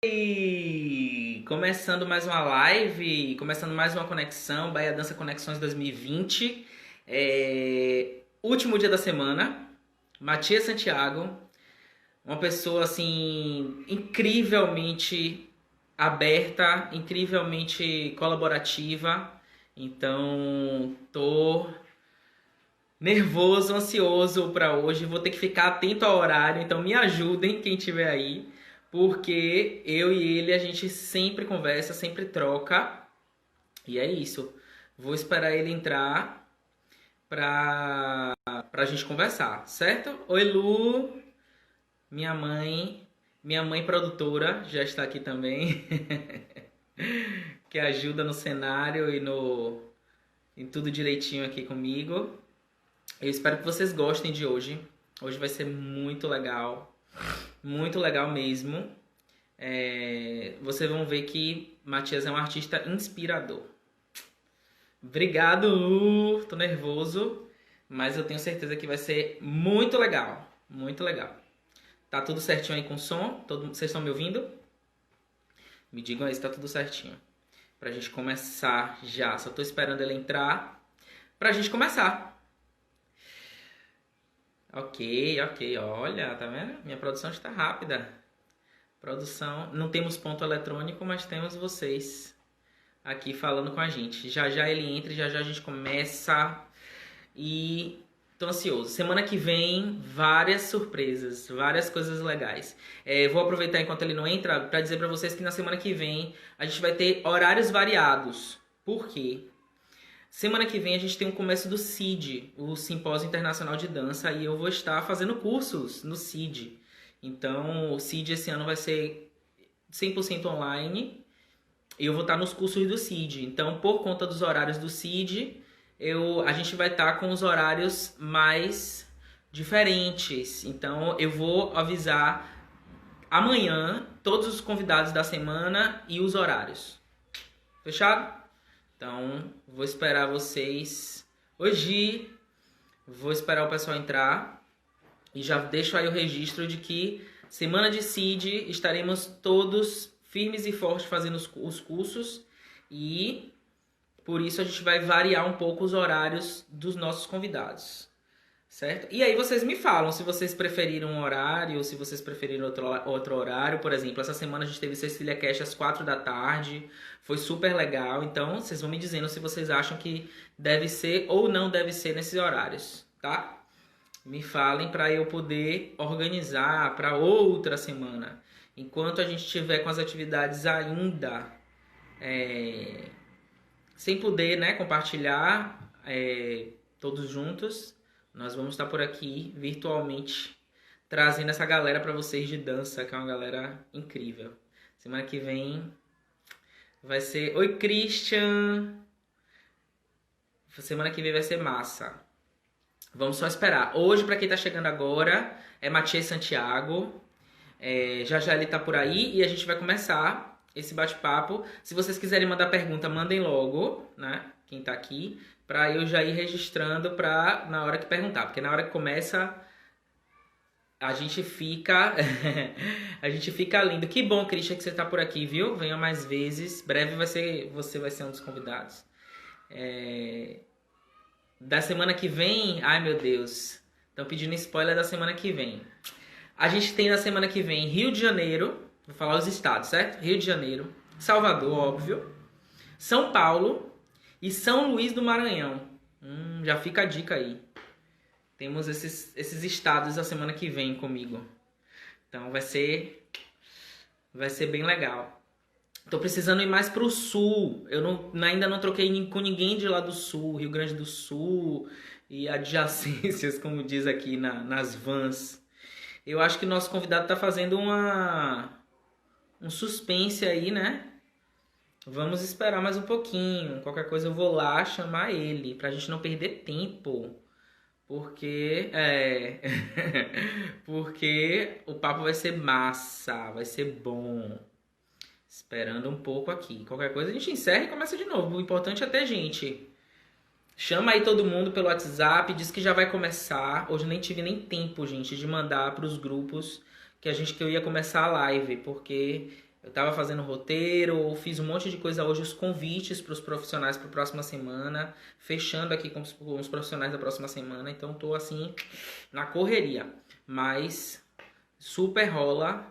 E começando mais uma live, começando mais uma conexão, Bahia Dança Conexões 2020. Último dia da semana, Matias Santiago, uma pessoa assim incrivelmente aberta, incrivelmente colaborativa. Então, tô nervoso, ansioso para hoje. Vou ter que ficar atento ao horário, então me ajudem quem estiver aí, porque eu e ele a gente sempre conversa, sempre troca. E é isso. Vou esperar ele entrar pra gente conversar, certo? Oi, Lu, minha mãe, produtora já está aqui também, que ajuda no cenário e no em tudo direitinho aqui comigo. Eu espero que vocês gostem de hoje. Hoje vai ser muito legal mesmo. Vocês vão ver que Matias é um artista inspirador. Obrigado, Lu. Tô nervoso, mas eu tenho certeza que vai ser muito legal. Muito legal. Tá tudo certinho aí com o som? Vocês estão me ouvindo? Me digam aí se tá tudo certinho. Pra gente começar já. Só tô esperando ele entrar pra gente começar. Ok. Olha, tá vendo? Minha produção está rápida. Produção, não temos ponto eletrônico, mas temos vocês aqui falando com a gente. Já já ele entra, já já a gente começa. E tô ansioso. Semana que vem, várias surpresas, várias coisas legais. Vou aproveitar enquanto ele não entra para dizer para vocês que na semana que vem a gente vai ter horários variados. Por quê? Semana que vem a gente tem o começo do CID, o Simpósio Internacional de Dança, e eu vou estar fazendo cursos no CID. Então, o CID esse ano vai ser 100% online e eu vou estar nos cursos do CID. Então, por conta dos horários do CID, a gente vai estar com os horários mais diferentes. Então, eu vou avisar amanhã todos os convidados da semana e os horários. Fechado? Então, vou esperar vocês hoje. Vou esperar o pessoal entrar. E já deixo aí o registro de que semana de CID estaremos todos firmes e fortes fazendo os cursos. E por isso a gente vai variar um pouco os horários dos nossos convidados. Certo? E aí vocês me falam se vocês preferiram um horário ou se vocês preferiram outro horário. Por exemplo, essa semana a gente teve Cecília Cash às 4 da tarde. Foi super legal. Então, vocês vão me dizendo se vocês acham que deve ser ou não deve ser nesses horários, tá? Me falem para eu poder organizar para outra semana. Enquanto a gente estiver com as atividades ainda sem poder, né, compartilhar todos juntos, nós vamos estar por aqui virtualmente trazendo essa galera para vocês de dança, que é uma galera incrível. Semana que vem vai ser... Oi, Christian! Semana que vem vai ser massa. Vamos só esperar. Hoje, para quem tá chegando agora, é Matias Santiago. Já já ele tá por aí e a gente vai começar esse bate-papo. Se vocês quiserem mandar pergunta, mandem logo, né? Quem tá aqui, para eu já ir registrando para na hora que perguntar. Porque na hora que começa, a gente fica... a gente fica lindo. Que bom, Christian, que você tá por aqui, viu? Venha mais vezes. Breve você vai ser um dos convidados. Da semana que vem... Ai, meu Deus. Estão pedindo spoiler da semana que vem. A gente tem na semana que vem Rio de Janeiro. Vou falar os estados, certo? Rio de Janeiro. Salvador, óbvio. São Paulo. E São Luís do Maranhão. Já fica a dica aí. Temos esses estados a semana que vem comigo. Então vai ser bem legal. Tô precisando ir mais pro sul. Eu ainda não troquei com ninguém de lá do sul, Rio Grande do Sul e adjacências, como diz aqui nas vans. Eu acho que o nosso convidado tá fazendo um suspense aí, né? Vamos esperar mais um pouquinho. Qualquer coisa eu vou lá chamar ele, pra gente não perder tempo. Porque porque o papo vai ser massa, vai ser bom. Esperando um pouco aqui. Qualquer coisa a gente encerra e começa de novo. O importante é ter gente. Chama aí todo mundo pelo WhatsApp, diz que já vai começar. Hoje eu nem tive nem tempo, gente, de mandar para os grupos que eu ia começar a live, porque Eu estava fazendo roteiro, fiz um monte de coisa hoje, os convites para os profissionais para a próxima semana, fechando aqui com os profissionais da próxima semana, então estou assim na correria, mas super rola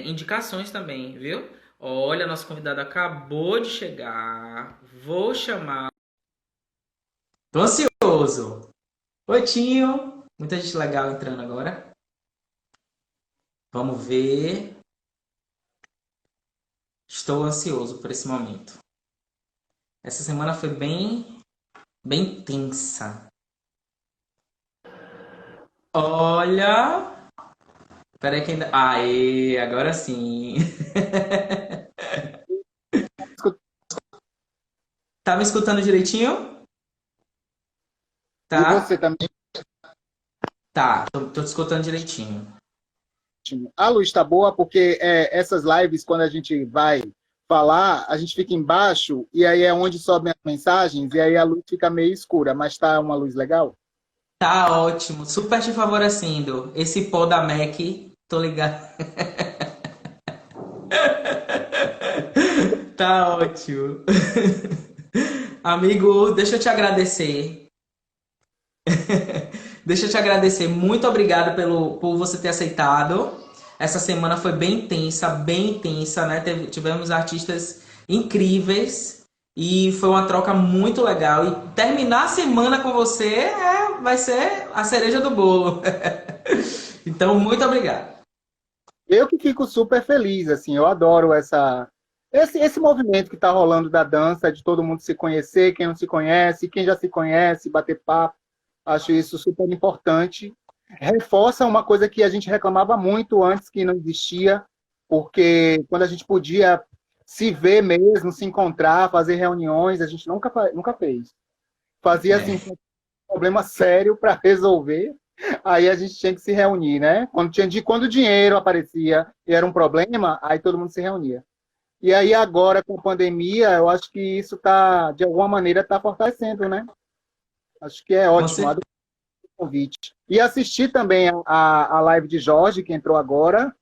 indicações também, viu? Olha, nosso convidado acabou de chegar, vou chamar. Tô ansioso. Oi, Tinho. Muita gente legal entrando agora. Vamos ver. Estou ansioso por esse momento. Essa semana foi bem tensa. Olha. Peraí que ainda. Aê, agora sim. Tá me escutando direitinho? E você Tá? também. Tá, tô te escutando direitinho. A luz está boa porque essas lives, quando a gente vai falar, a gente fica embaixo e aí é onde sobem as mensagens e aí a luz fica meio escura, mas tá uma luz legal? Tá ótimo, super te favorecendo. Esse pó da MAC, tô ligado. Tá ótimo. Amigo, deixa eu te agradecer. Deixa eu te agradecer. Muito obrigado por você ter aceitado. Essa semana foi bem intensa, né? Tivemos artistas incríveis e foi uma troca muito legal. E terminar a semana com você vai ser a cereja do bolo. Então, muito obrigado. Eu que fico super feliz, assim, eu adoro esse movimento que está rolando da dança, de todo mundo se conhecer, quem não se conhece, quem já se conhece, bater papo. Acho isso super importante. Reforça uma coisa que a gente reclamava muito antes, que não existia, porque quando a gente podia se ver mesmo, se encontrar, fazer reuniões, a gente nunca fez. Fazia assim, É, um problema sério para resolver, aí a gente tinha que se reunir, né? Quando o dinheiro aparecia e era um problema, aí todo mundo se reunia. E aí agora, com a pandemia, eu acho que isso tá, de alguma maneira, está fortalecendo, né? Acho que é com ótimo. certeza. Adoro o convite. E assisti também a live de Jorge, que entrou agora,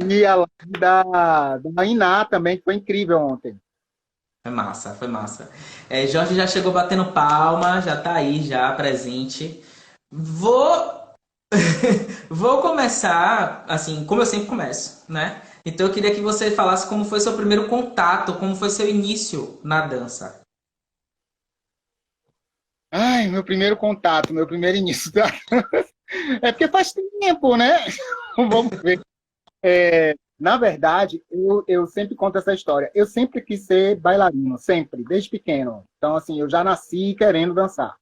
e a live da Iná também, que foi incrível ontem. Foi massa, foi massa. Jorge já chegou batendo palma, já tá aí, já presente. Vou Vou começar, assim, como eu sempre começo, né? Então eu queria que você falasse como foi seu primeiro contato, como foi seu início na dança. Ai, meu primeiro contato, meu primeiro início. É porque faz tempo, né? Vamos ver. Na verdade, eu sempre conto essa história. Eu sempre quis ser bailarino, sempre, desde pequeno. Então, assim, eu já nasci querendo dançar.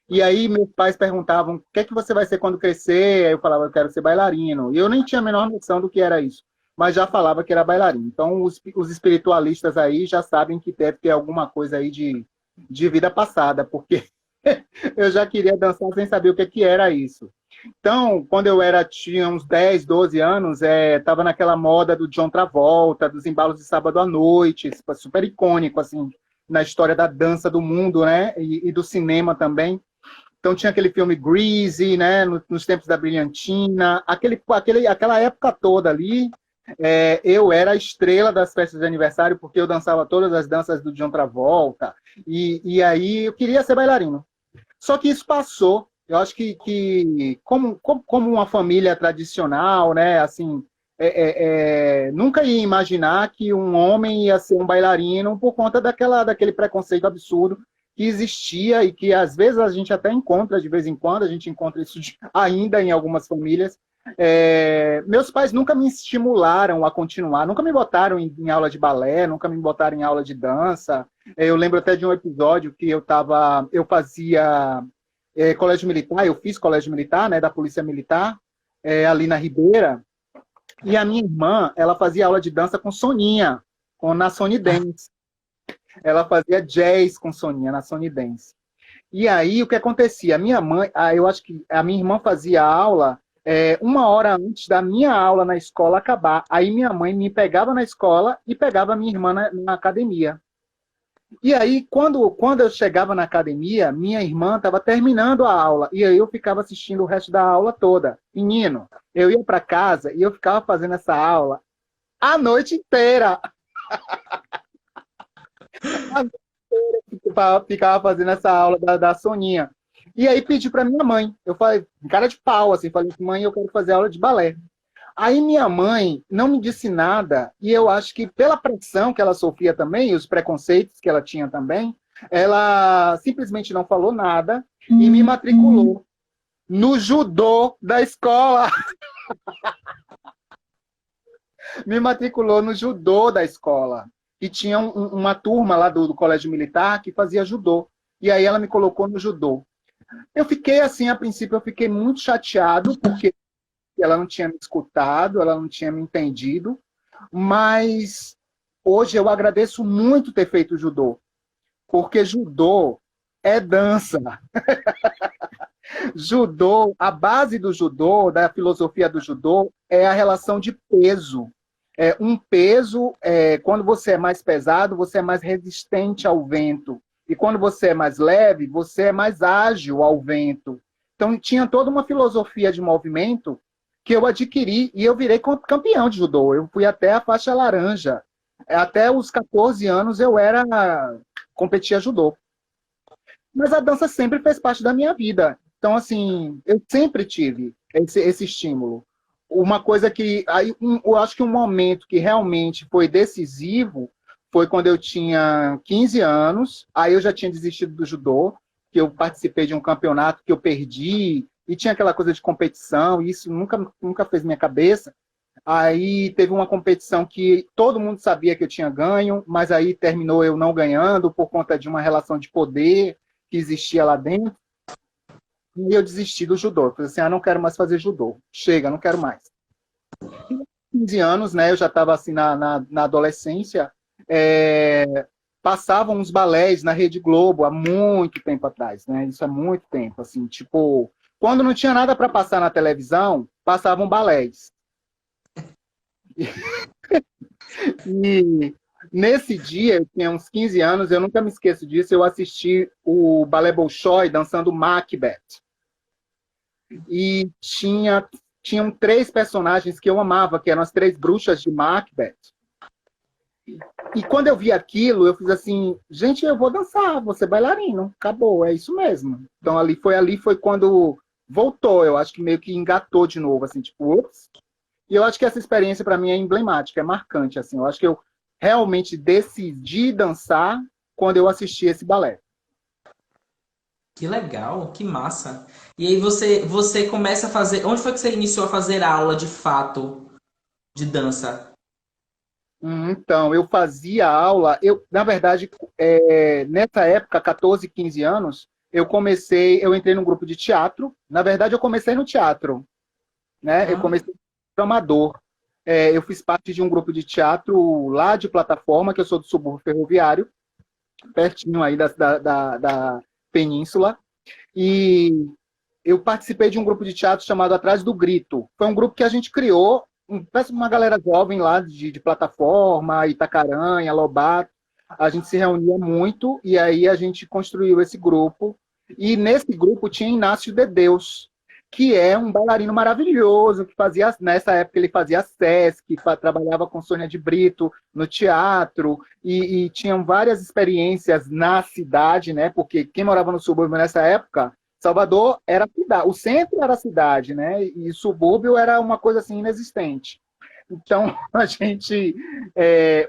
E aí, meus pais perguntavam: o que é que você vai ser quando crescer? Aí eu falava: eu quero ser bailarino. E eu nem tinha a menor noção do que era isso, mas já falava que era bailarino. Então, os espiritualistas aí já sabem que deve ter alguma coisa aí de vida passada, porque eu já queria dançar sem saber o que, que era isso. Então, quando tinha uns 10, 12 anos, tava naquela moda do John Travolta, dos embalos de sábado à noite, super icônico, assim, na história da dança do mundo, né? E do cinema também. Então tinha aquele filme Greasy, né? Nos tempos da Brilhantina, aquela época toda ali. Eu era a estrela das festas de aniversário porque eu dançava todas as danças do John Travolta e aí eu queria ser bailarino. Só que isso passou. Eu acho que como uma família tradicional, né? Assim, nunca ia imaginar que um homem ia ser um bailarino por conta daquele preconceito absurdo que existia e que às vezes a gente até encontra de vez em quando, a gente encontra isso ainda em algumas famílias. Meus pais nunca me estimularam a continuar, nunca me botaram em aula de balé, nunca me botaram em aula de dança. Eu lembro até de um episódio que eu fazia colégio militar, eu fiz colégio militar, né, da Polícia Militar, ali na Ribeira, e a minha irmã, ela fazia aula de dança com Soninha, na Sony Dance. Ela fazia jazz com Soninha na Sony Dance. E aí, o que acontecia? A minha mãe, eu acho que a minha irmã fazia aula uma hora antes da minha aula na escola acabar. Aí minha mãe me pegava na escola e pegava a minha irmã na academia. E aí, quando eu chegava na academia, minha irmã estava terminando a aula. E aí eu ficava assistindo o resto da aula toda. Menino, eu ia para casa e eu ficava fazendo essa aula A noite inteira. A noite inteira ficava fazendo essa aula da Soninha. E aí pedi para minha mãe. Eu falei, cara de pau, assim, falei, mãe, eu quero fazer aula de balé. Aí minha mãe não me disse nada, e eu acho que pela pressão que ela sofria também, e os preconceitos que ela tinha também, ela simplesmente não falou nada e me matriculou no judô da escola. Me matriculou no judô da escola. E tinha uma turma lá do colégio militar que fazia judô. E aí ela me colocou no judô. Eu fiquei assim, a princípio, eu fiquei muito chateado, porque ela não tinha me escutado, ela não tinha me entendido, mas hoje eu agradeço muito ter feito judô, porque judô é dança. Judô, a base do judô, da filosofia do judô, é a relação de peso. Um peso, quando você é mais pesado, você é mais resistente ao vento. E quando você é mais leve, você é mais ágil ao vento. Então, tinha toda uma filosofia de movimento que eu adquiri e eu virei campeão de judô. Eu fui até a faixa laranja. Até os 14 anos eu competia judô. Mas a dança sempre fez parte da minha vida. Então, assim, eu sempre tive esse estímulo. Uma coisa que... eu acho que um momento que realmente foi decisivo foi quando eu tinha 15 anos. Aí eu já tinha desistido do judô, que eu participei de um campeonato que eu perdi, e tinha aquela coisa de competição, e isso nunca fez minha cabeça. Aí teve uma competição que todo mundo sabia que eu tinha ganho, mas aí terminou eu não ganhando por conta de uma relação de poder que existia lá dentro. E eu desisti do judô. Eu falei assim, não quero mais fazer judô. Chega, não quero mais. E com 15 anos, né, eu já estava assim na adolescência, passavam uns balés na Rede Globo há muito tempo atrás, né? Isso há muito tempo, assim, tipo, quando não tinha nada para passar na televisão, passavam balés. E nesse dia, eu tinha uns 15 anos, eu nunca me esqueço disso, eu assisti o Balé Bolshoi dançando Macbeth. E tinham 3 personagens que eu amava, que eram as 3 bruxas de Macbeth. E quando eu vi aquilo, eu fiz assim, gente, eu vou dançar, vou ser bailarino, acabou, é isso mesmo. Então ali foi quando voltou, eu acho que meio que engatou de novo, assim, tipo, ups. E eu acho que essa experiência para mim é emblemática, é marcante, assim. Eu acho que eu realmente decidi dançar quando eu assisti esse balé. Que legal, que massa. E aí você começa a fazer. Onde foi que você iniciou a fazer aula de fato de dança? Então, eu fazia aula, na verdade, nessa época, 14, 15 anos, eu entrei num grupo de teatro. Na verdade, eu comecei no teatro, né? Eu Ah, comecei como amador. Eu fiz parte de um grupo de teatro lá de Plataforma, que eu sou do subúrbio ferroviário, pertinho aí da Península. E eu participei de um grupo de teatro chamado Atrás do Grito. Foi um grupo que a gente criou, uma galera jovem lá de Plataforma, Itacaranha, Lobato. A gente se reunia muito e aí a gente construiu esse grupo. E nesse grupo tinha Inácio de Deus, que é um bailarino maravilhoso, que fazia, nessa época ele fazia Sesc, trabalhava com Sônia de Brito no teatro, e tinham várias experiências na cidade, né? Porque quem morava no subúrbio nessa época, Salvador era cidade, o centro era a cidade, né? E o subúrbio era uma coisa assim inexistente. Então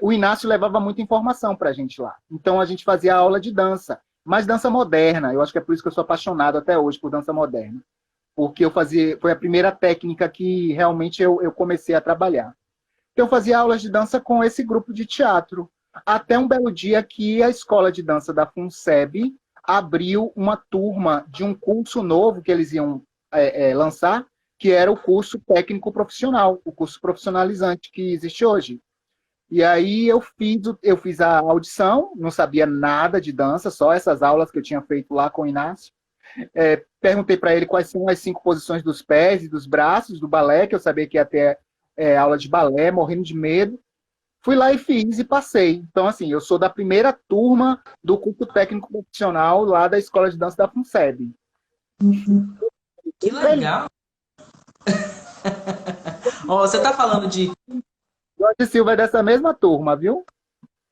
o Inácio levava muita informação para a gente lá. Então a gente fazia aula de dança, mas dança moderna. Eu acho que é por isso que eu sou apaixonado até hoje por dança moderna, porque foi a primeira técnica que realmente eu comecei a trabalhar. Então, eu fazia aulas de dança com esse grupo de teatro, até um belo dia que a escola de dança da FUNSEB abriu uma turma de um curso novo que eles iam lançar, que era o curso técnico profissional, o curso profissionalizante que existe hoje. E aí eu fiz a audição, não sabia nada de dança, só essas aulas que eu tinha feito lá com o Inácio. Perguntei para ele quais são as 5 posições dos pés e dos braços do balé, que eu sabia que ia ter aula de balé, morrendo de medo. Fui lá e fiz e passei. Então, assim, eu sou da primeira turma do curso técnico profissional lá da Escola de Dança da FUNSEB. que legal. Ó, você tá falando de Jorge Silva é dessa mesma turma, viu?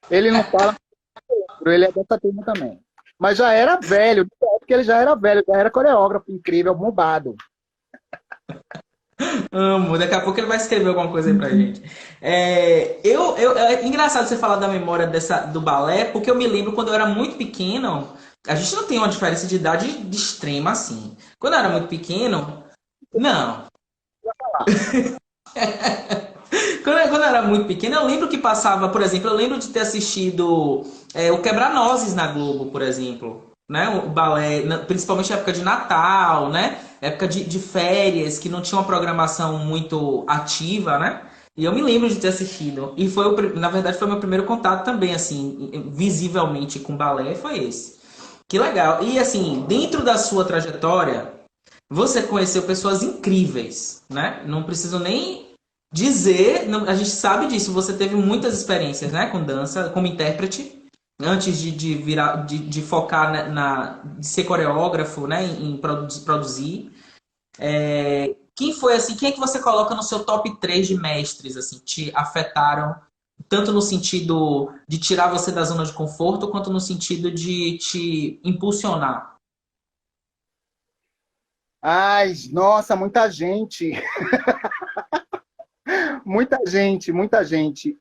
Ele não fala, ele é dessa turma também. Mas já era velho, porque ele já era velho, já era coreógrafo incrível, bombado. Amo. Daqui a pouco ele vai escrever alguma coisa aí pra gente. É engraçado você falar da memória do balé, porque eu me lembro quando eu era muito pequeno. A gente não tem uma diferença de idade de extrema assim. Quando eu era muito pequeno, não. Quando eu era muito pequeno, eu lembro que passava, por exemplo, eu lembro de ter assistido o Quebra-Nozes na Globo, por exemplo. Né? O balé, principalmente na época de Natal, né? Época de férias, que não tinha uma programação muito ativa, né? E eu me lembro de ter assistido. E na verdade, foi meu primeiro contato também, assim, visivelmente com balé, foi esse. Que legal. E assim, dentro da sua trajetória, você conheceu pessoas incríveis, né? Não preciso nem dizer, a gente sabe disso. Você teve muitas experiências, né, com dança, como intérprete, antes de virar, de focar de ser coreógrafo, né, em produzir. Quem foi assim? Quem é que você coloca no seu top 3 de mestres, assim, te afetaram tanto no sentido de tirar você da zona de conforto, quanto no sentido de te impulsionar? Ai, nossa, muita gente. Muita gente, muita gente.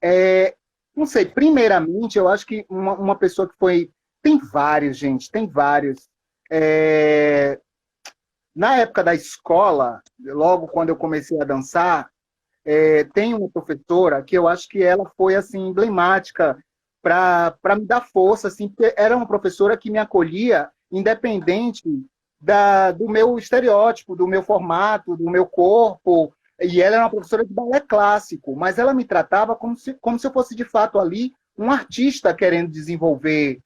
Não sei, primeiramente, eu acho que uma pessoa que foi. Tem vários, gente, tem vários. É, Na época da escola, logo quando eu comecei a dançar, tem uma professora que eu acho que ela foi assim emblemática para me dar força, assim, porque era uma professora que me acolhia independente do meu estereótipo, do meu formato, do meu corpo. E ela era uma professora de balé clássico, mas ela me tratava como se eu fosse de fato ali um artista querendo desenvolver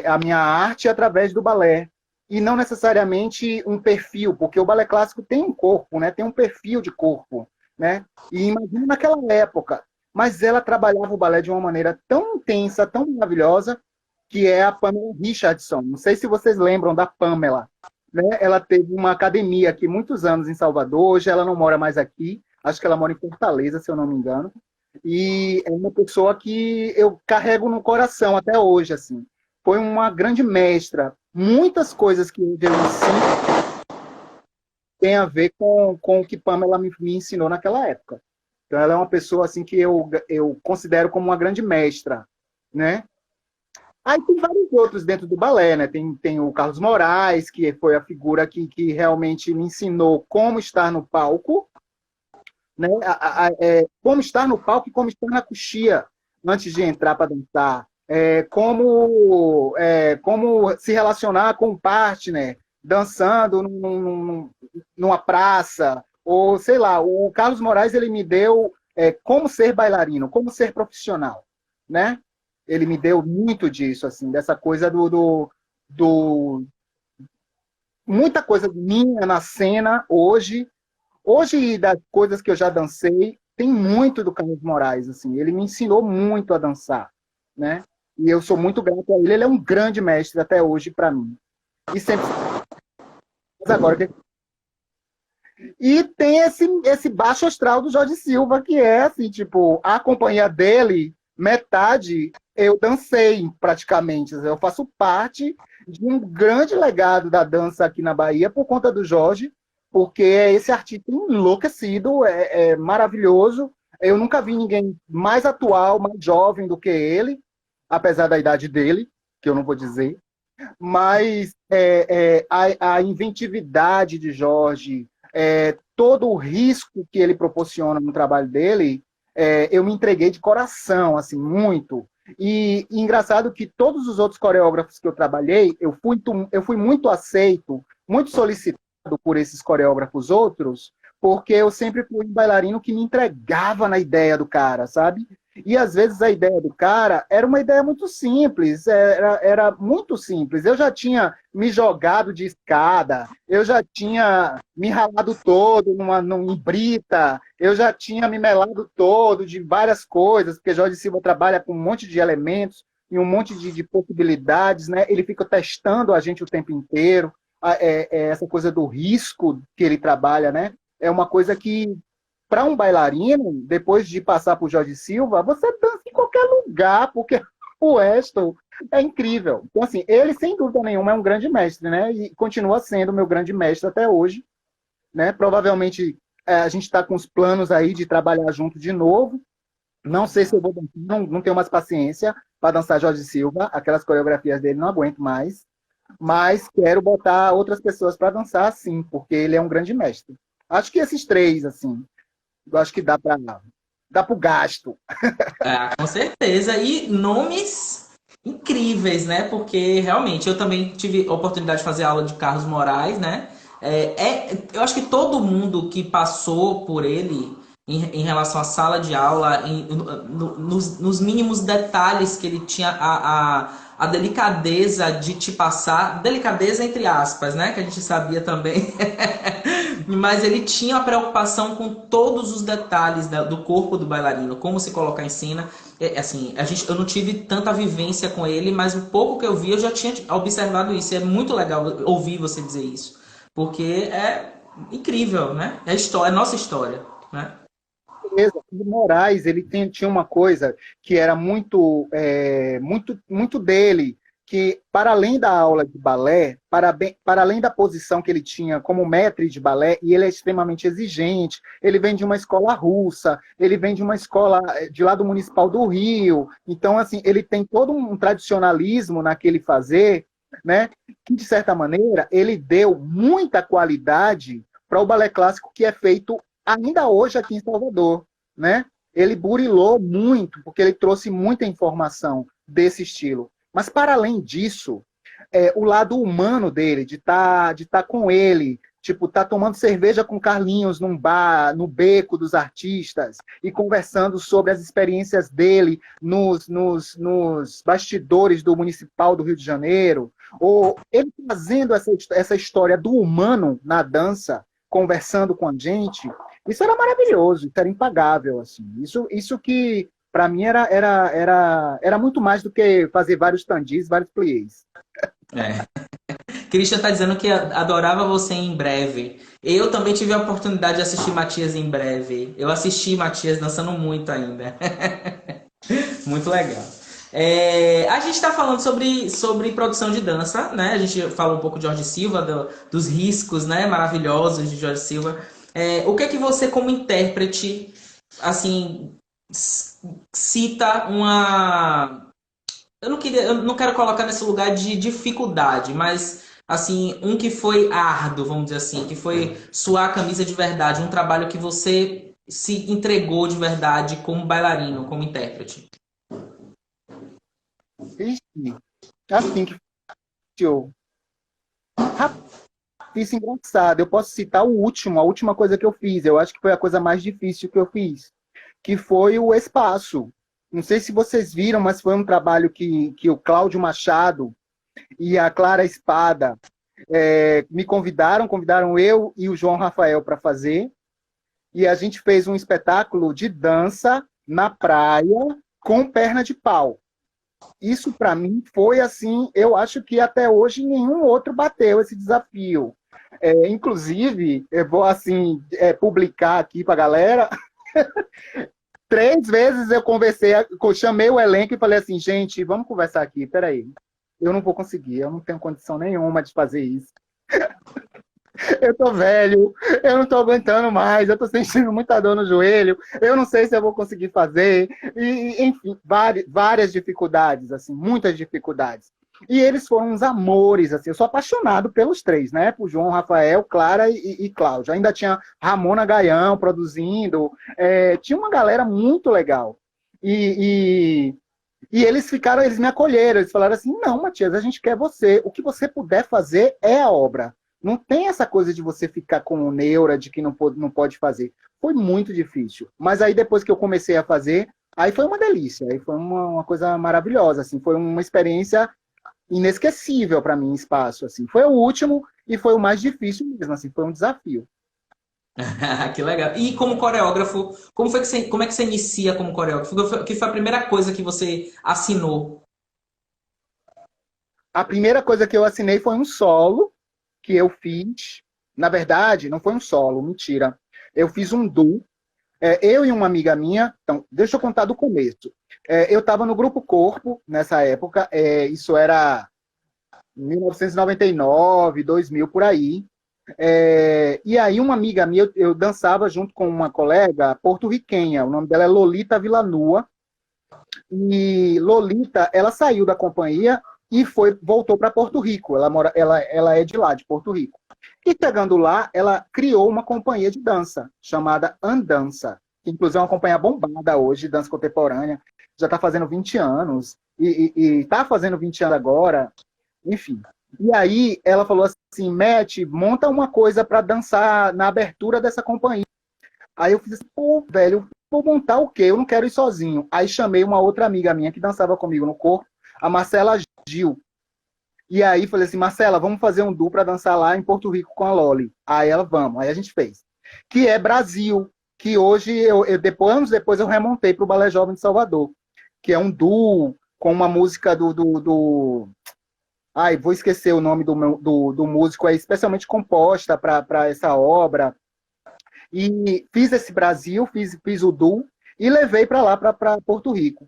a minha arte através do balé e não necessariamente um perfil, porque o balé clássico tem um corpo, né? Tem um perfil de corpo, né? E imagina naquela época. Mas ela trabalhava o balé de uma maneira tão intensa, tão maravilhosa, que é a Pamela Richardson. Não sei se vocês lembram da Pamela, né? Ela teve uma academia aqui muitos anos em Salvador, hoje ela não mora mais aqui, acho que ela mora em Fortaleza, se eu não me engano. E é uma pessoa que eu carrego no coração até hoje, assim. Foi uma grande mestra. Muitas coisas que eu ensino tem a ver com o que Pamela me ensinou naquela época. Então, ela é uma pessoa assim que eu considero como uma grande mestra, né? Aí tem vários outros dentro do balé, né? Tem o Carlos Moraes, que foi a figura que realmente me ensinou como estar no palco, né? Como estar no palco e como estar na coxia antes de entrar para dançar. Como se relacionar com o partner dançando numa praça, ou sei lá, o Carlos Moraes ele me deu como ser bailarino, como ser profissional, né? Ele me deu muito disso, assim, dessa coisa do muita coisa minha na cena hoje. Hoje, das coisas que eu já dancei, tem muito do Carlos Moraes, assim. Ele me ensinou muito a dançar, né? E eu sou muito grato a ele. Ele é um grande mestre até hoje para mim. E sempre. Mas agora e tem esse baixo astral do Jorge Silva, que é assim, tipo, a companhia dele, metade eu dancei praticamente. Eu faço parte de um grande legado da dança aqui na Bahia por conta do Jorge, porque é esse artista enlouquecido, é maravilhoso. Eu nunca vi ninguém mais atual, mais jovem do que ele, apesar da idade dele, que eu não vou dizer. Mas a inventividade de Jorge, todo o risco que ele proporciona no trabalho dele, eu me entreguei de coração, assim, muito. E engraçado que todos os outros coreógrafos que eu trabalhei, eu fui muito aceito, muito solicitado por esses coreógrafos outros, porque eu sempre fui um bailarino que me entregava na ideia do cara, sabe? E às vezes a ideia do cara era uma ideia muito simples, era muito simples. Eu já tinha me jogado de escada, eu já tinha me ralado todo em brita, eu já tinha me melado todo de várias coisas, porque Jorge Silva trabalha com um monte de elementos e um monte de possibilidades, né? Ele fica testando a gente o tempo inteiro, essa coisa do risco que ele trabalha, né? É uma coisa que para um bailarino, depois de passar por Jorge Silva, você dança em qualquer lugar, porque o resto é incrível. Então, assim, ele, sem dúvida nenhuma, é um grande mestre, né? E continua sendo meu grande mestre até hoje, né? Provavelmente a gente está com os planos aí de trabalhar junto de novo. Não sei se eu vou dançar, não tenho mais paciência para dançar Jorge Silva, aquelas coreografias dele não aguento mais, mas quero botar outras pessoas para dançar, sim, porque ele é um grande mestre. Acho que esses três, assim, eu acho que dá pro gasto. Ah, com certeza. E nomes incríveis, né? Porque realmente eu também tive a oportunidade de fazer aula de Carlos Moraes, né? Eu acho que todo mundo que passou por ele em relação à sala de aula, nos mínimos detalhes que ele tinha a delicadeza de te passar, delicadeza entre aspas, né? Que a gente sabia também. Mas ele tinha a preocupação com todos os detalhes do corpo do bailarino, como se colocar em cena. Assim, eu não tive tanta vivência com ele, mas o pouco que eu vi eu já tinha observado isso. E é muito legal ouvir você dizer isso, porque é incrível, né? É história, é nossa história, né? Beleza. O Moraes, ele tinha uma coisa que era muito dele, que para além da aula de balé, para além da posição que ele tinha como maître de balé, e ele é extremamente exigente, ele vem de uma escola russa, ele vem de uma escola de lá do Municipal do Rio, então, assim, ele tem todo um tradicionalismo naquele fazer, né, que, de certa maneira, ele deu muita qualidade para o balé clássico que é feito ainda hoje aqui em Salvador, né? Ele burilou muito, porque ele trouxe muita informação desse estilo. Mas, para além disso, o lado humano dele, de tá com ele, tipo, tá tomando cerveja com Carlinhos num bar, no beco dos artistas, e conversando sobre as experiências dele nos bastidores do Municipal do Rio de Janeiro, ou ele trazendo essa história do humano na dança, conversando com a gente, isso era maravilhoso, isso era impagável, assim. Isso que, para mim, era muito mais do que fazer vários tandis, vários pliés. É. Christian tá dizendo que adorava você em breve. Eu também tive a oportunidade de assistir Matias em breve. Eu assisti Matias dançando muito ainda. Muito legal. A gente está falando sobre produção de dança, né? A gente falou um pouco de Jorge Silva, dos riscos, né, maravilhosos de Jorge Silva. O que é que você, como intérprete, assim, cita uma... eu não quero colocar nesse lugar de dificuldade, mas assim, um que foi árduo, vamos dizer assim, que foi suar a camisa de verdade, um trabalho que você se entregou de verdade como bailarino, como intérprete. Ixi, assim que eu. Isso é engraçado. Eu posso citar a última coisa que eu fiz. Eu acho que foi a coisa mais difícil que eu fiz, que foi o Espaço. Não sei se vocês viram, mas foi um trabalho que o Cláudio Machado e a Clara Espada me convidaram eu e o João Rafael para fazer, e a gente fez um espetáculo de dança na praia com perna de pau. Isso, para mim, foi assim, eu acho que até hoje nenhum outro bateu esse desafio. Inclusive, eu vou assim publicar aqui para a galera. 3 vezes eu chamei o elenco e falei assim, gente, vamos conversar aqui, peraí. Eu não vou conseguir, eu não tenho condição nenhuma de fazer isso. Eu tô velho, eu não tô aguentando mais, eu tô sentindo muita dor no joelho, eu não sei se eu vou conseguir fazer, e, enfim, várias dificuldades, assim, muitas dificuldades. E eles foram uns amores, assim, eu sou apaixonado pelos três, né? Por João, Rafael, Clara e Cláudio. Ainda tinha Ramona Gaião produzindo, tinha uma galera muito legal. E eles me acolheram, eles falaram assim, não, Matias, a gente quer você, o que você puder fazer é a obra. Não tem essa coisa de você ficar com neura de que não pode fazer. Foi muito difícil. Mas aí depois que eu comecei a fazer, aí foi uma delícia, aí foi uma coisa maravilhosa, assim, foi uma experiência inesquecível para mim, Espaço, assim. Foi o último e foi o mais difícil mesmo, assim, foi um desafio. Que legal. E como coreógrafo, como é que você inicia como coreógrafo? Que foi a primeira coisa que você assinou? A primeira coisa que eu assinei foi um solo que eu fiz. Na verdade, não foi um solo, mentira. Eu fiz um duo Eu e uma amiga minha, então, deixa eu contar do começo. Eu estava no Grupo Corpo nessa época, isso era 1999, 2000, por aí. E aí uma amiga minha, eu dançava junto com uma colega porto-riquenha, o nome dela é Lolita Villanua, e Lolita, ela saiu da companhia e voltou para Porto Rico, ela é de lá, de Porto Rico. E chegando lá, ela criou uma companhia de dança, chamada Andança, que inclusive é uma companhia bombada hoje, de dança contemporânea, já está fazendo 20 anos, e está fazendo 20 anos agora, enfim. E aí ela falou assim, Matt, monta uma coisa para dançar na abertura dessa companhia. Aí eu fiz assim, pô, velho, vou montar o quê? Eu não quero ir sozinho. Aí chamei uma outra amiga minha que dançava comigo no corpo, a Marcela Gil. E aí falei assim, Marcela, vamos fazer um duo para dançar lá em Porto Rico com a Loli. Aí ela, vamos. Aí a gente fez. Que é Brasil, que hoje, anos depois, eu remontei para o Balé Jovem de Salvador, que é um duo com uma música Ai, vou esquecer o nome do músico, é especialmente composta para essa obra. E fiz esse Brasil, fiz o duo e levei para lá, para Porto Rico.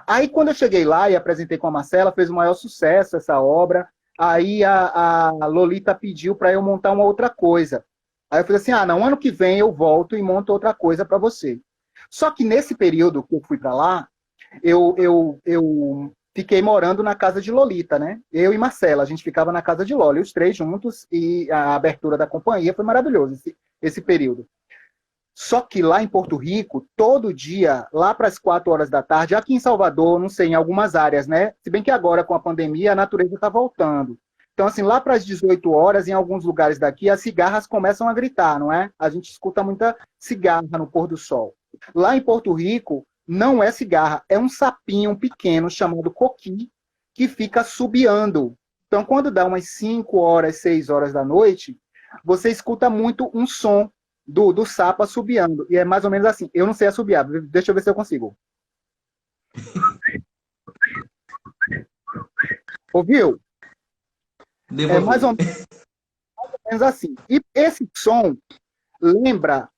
Aí, quando eu cheguei lá e apresentei com a Marcela, fez o maior sucesso essa obra. Aí a Lolita pediu para eu montar uma outra coisa. Aí eu falei assim, não, ano que vem eu volto e monto outra coisa para você. Só que nesse período que eu fui para lá, eu fiquei morando na casa de Lolita, né? Eu e Marcela, a gente ficava na casa de Loli, os três juntos, e a abertura da companhia foi maravilhoso, esse período. Só que lá em Porto Rico, todo dia, lá para as 4 horas da tarde, aqui em Salvador, não sei, em algumas áreas, né? Se bem que agora, com a pandemia, a natureza está voltando. Então, assim, lá para as 18 horas, em alguns lugares daqui, as cigarras começam a gritar, não é? A gente escuta muita cigarra no pôr do sol. Lá em Porto Rico, não é cigarra, é um sapinho pequeno chamado coqui, que fica assobiando. Então, quando dá umas 5 horas, 6 horas da noite, você escuta muito um som do sapo assobiando. E é mais ou menos assim. Eu não sei assobiar. Deixa eu ver se eu consigo. Ouviu? É mais ou menos assim. E esse som lembra...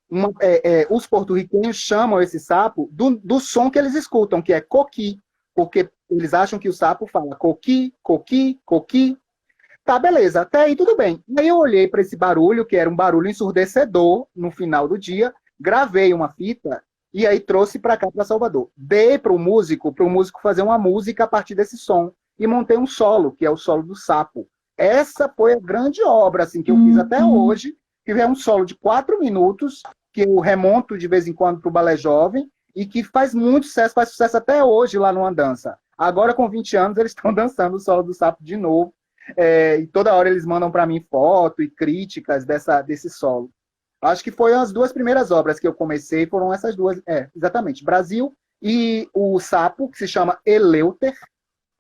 os porto-riquenhos chamam esse sapo do som que eles escutam, que é coqui. Porque eles acham que o sapo fala coqui, coqui, coqui. Tá, beleza, até aí tudo bem. Aí eu olhei para esse barulho, que era um barulho ensurdecedor no final do dia, gravei uma fita e aí trouxe para cá, para Salvador. Dei para o músico fazer uma música a partir desse som e montei um solo, que é o solo do sapo. Essa foi a grande obra assim, que eu fiz até hoje, que é um solo de 4 minutos, que eu remonto de vez em quando para o Balé Jovem e que faz muito sucesso, faz sucesso até hoje lá no Andança. Agora, com 20 anos, eles estão dançando o solo do sapo de novo. E toda hora eles mandam para mim foto e críticas desse solo. Acho que foram as 2 primeiras obras que eu comecei, foram essas 2, exatamente, Brasil e o Sapo, que se chama Eleuter,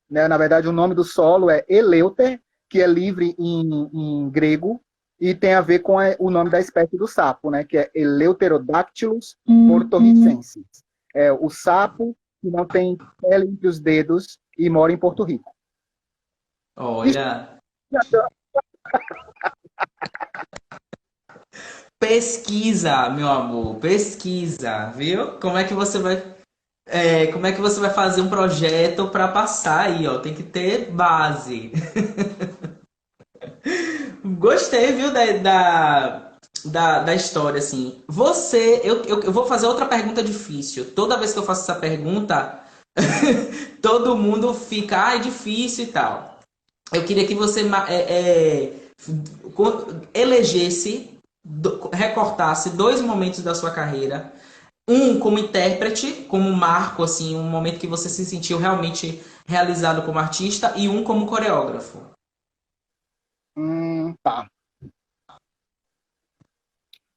né? Na verdade o nome do solo é Eleuter, que é livre em grego, e tem a ver com o nome da espécie do sapo, né? Que é Eleuterodactylus porto-ricensis. É o sapo que não tem pele entre os dedos e mora em Porto Rico. Olha. Pesquisa, meu amor, pesquisa, viu? Como é que você vai fazer um projeto para passar aí, ó? Tem que ter base. Gostei, viu, da história, assim. Eu vou fazer outra pergunta difícil. Toda vez que eu faço essa pergunta, todo mundo fica, é difícil e tal. Eu queria que você elegesse, recortasse 2 momentos da sua carreira. Um como intérprete, como marco, assim, um momento que você se sentiu realmente realizado como artista, e um como coreógrafo. Tá.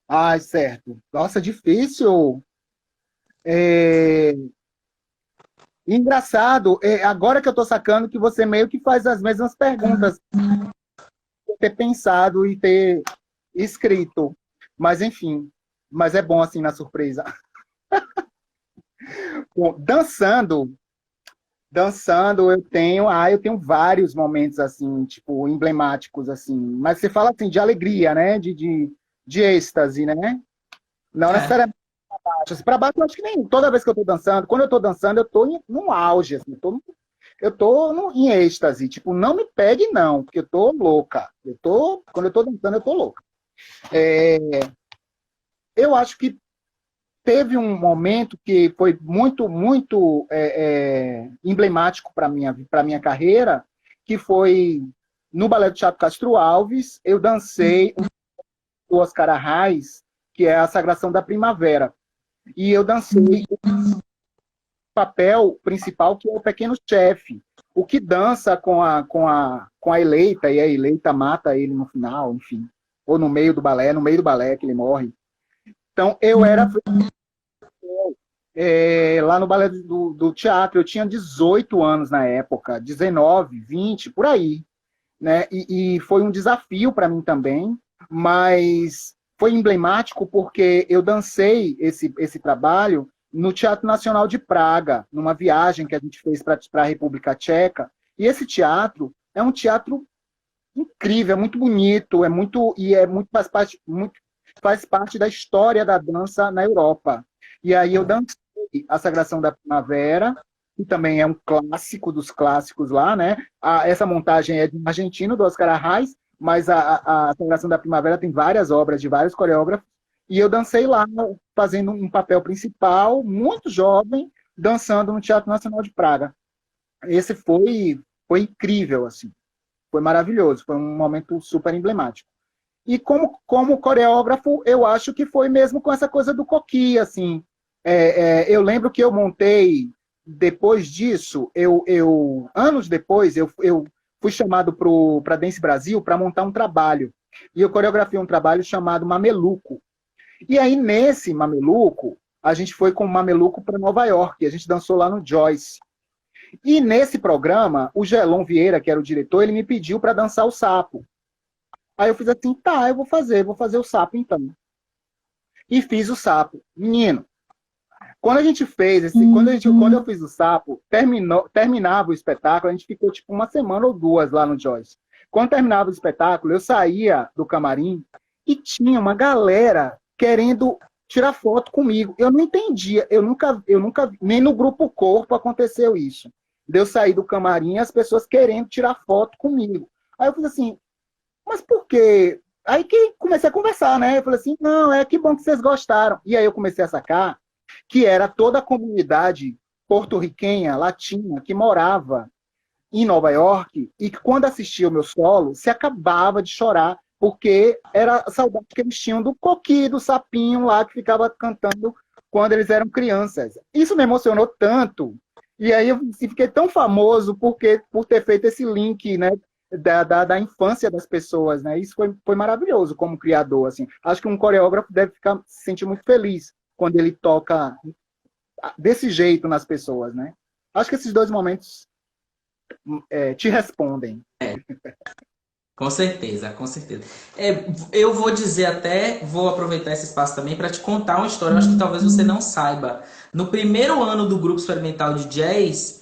Ai, certo. Nossa, difícil. Engraçado, agora que eu tô sacando que você meio que faz as mesmas perguntas. Ter pensado e ter escrito. Mas, enfim. Mas é bom, assim, na surpresa. Bom, dançando, eu tenho vários momentos, assim, tipo, emblemáticos, assim. Mas você fala, assim, de alegria, né? De êxtase, né? Não necessariamente Assim, pra baixo eu acho que nem. Toda vez que eu tô dançando, quando eu tô dançando, eu tô num auge, assim, em êxtase. Tipo, não me pegue, não, porque eu tô louca. Quando eu tô dançando, eu tô louca. É, eu acho que teve um momento que foi muito, muito emblemático para minha carreira, que foi no Balé do Teatro Castro Alves, eu dancei o Oscar Arraes, que é a Sagração da Primavera. E eu dancei o papel principal, que é o pequeno chefe, o que dança com a eleita, e a eleita mata ele no final, enfim. Ou no meio do balé que ele morre. Então, eu era lá no balé do teatro, eu tinha 18 anos na época, 19, 20, por aí. Né? E foi um desafio para mim também, mas foi emblemático porque eu dancei esse trabalho no Teatro Nacional de Praga, numa viagem que a gente fez para a República Tcheca. E esse teatro é um teatro incrível, é muito bonito, faz parte da história da dança na Europa. E aí eu dancei a Sagração da Primavera, que também é um clássico dos clássicos lá, né? Essa montagem é de um argentino, do Oscar Arraes, mas a Sagração da Primavera tem várias obras de vários coreógrafos, e eu dancei lá, fazendo um papel principal, muito jovem, dançando no Teatro Nacional de Praga. Esse foi incrível, assim. Foi maravilhoso, foi um momento super emblemático. E como coreógrafo, eu acho que foi mesmo com essa coisa do coqui, assim. Eu lembro que eu montei, depois disso, anos depois, eu fui chamado para a Dance Brasil para montar um trabalho. E eu coreografei um trabalho chamado Mameluco. E aí, nesse Mameluco, a gente foi com o Mameluco para Nova York, a gente dançou lá no Joyce. E nesse programa, o Gelon Vieira, que era o diretor, ele me pediu para dançar o sapo. Aí eu fiz assim, tá, eu vou fazer o sapo então. E fiz o sapo. Menino, quando a gente fez quando eu fiz o sapo, terminava o espetáculo, a gente ficou tipo uma semana ou duas lá no Joyce. Quando terminava o espetáculo, eu saía do camarim e tinha uma galera querendo tirar foto comigo. Eu não entendia, eu nunca, nem no Grupo Corpo aconteceu isso. De eu sair do camarim e as pessoas querendo tirar foto comigo. Aí eu fiz assim, mas por quê? Aí que comecei a conversar, né? Eu falei assim, não, que bom que vocês gostaram. E aí eu comecei a sacar que era toda a comunidade porto-riquenha, latina, que morava em Nova York e que quando assistia o meu solo, se acabava de chorar, porque era a saudade que eles tinham do coqui, do sapinho lá, que ficava cantando quando eles eram crianças. Isso me emocionou tanto. E aí eu fiquei tão famoso por ter feito esse link, né? Da infância das pessoas, né? Isso foi maravilhoso como criador, assim. Acho que um coreógrafo deve se sentir muito feliz quando ele toca desse jeito nas pessoas, né? Acho que esses dois momentos te respondem. Com certeza, com certeza. Eu vou dizer até, vou aproveitar esse espaço também para te contar uma história, eu acho que talvez você não saiba. No primeiro ano do grupo experimental de jazz,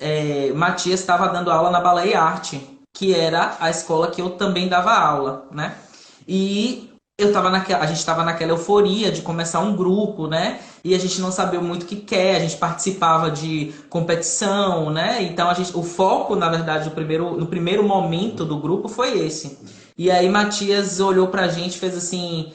Matias estava dando aula na Ballet Arte, que era a escola que eu também dava aula, né? E a gente estava naquela euforia de começar um grupo, né? E a gente não sabia muito o que quer, a gente participava de competição, né? Então o foco, na verdade, no primeiro momento do grupo foi esse. E aí Matias olhou pra gente e fez assim,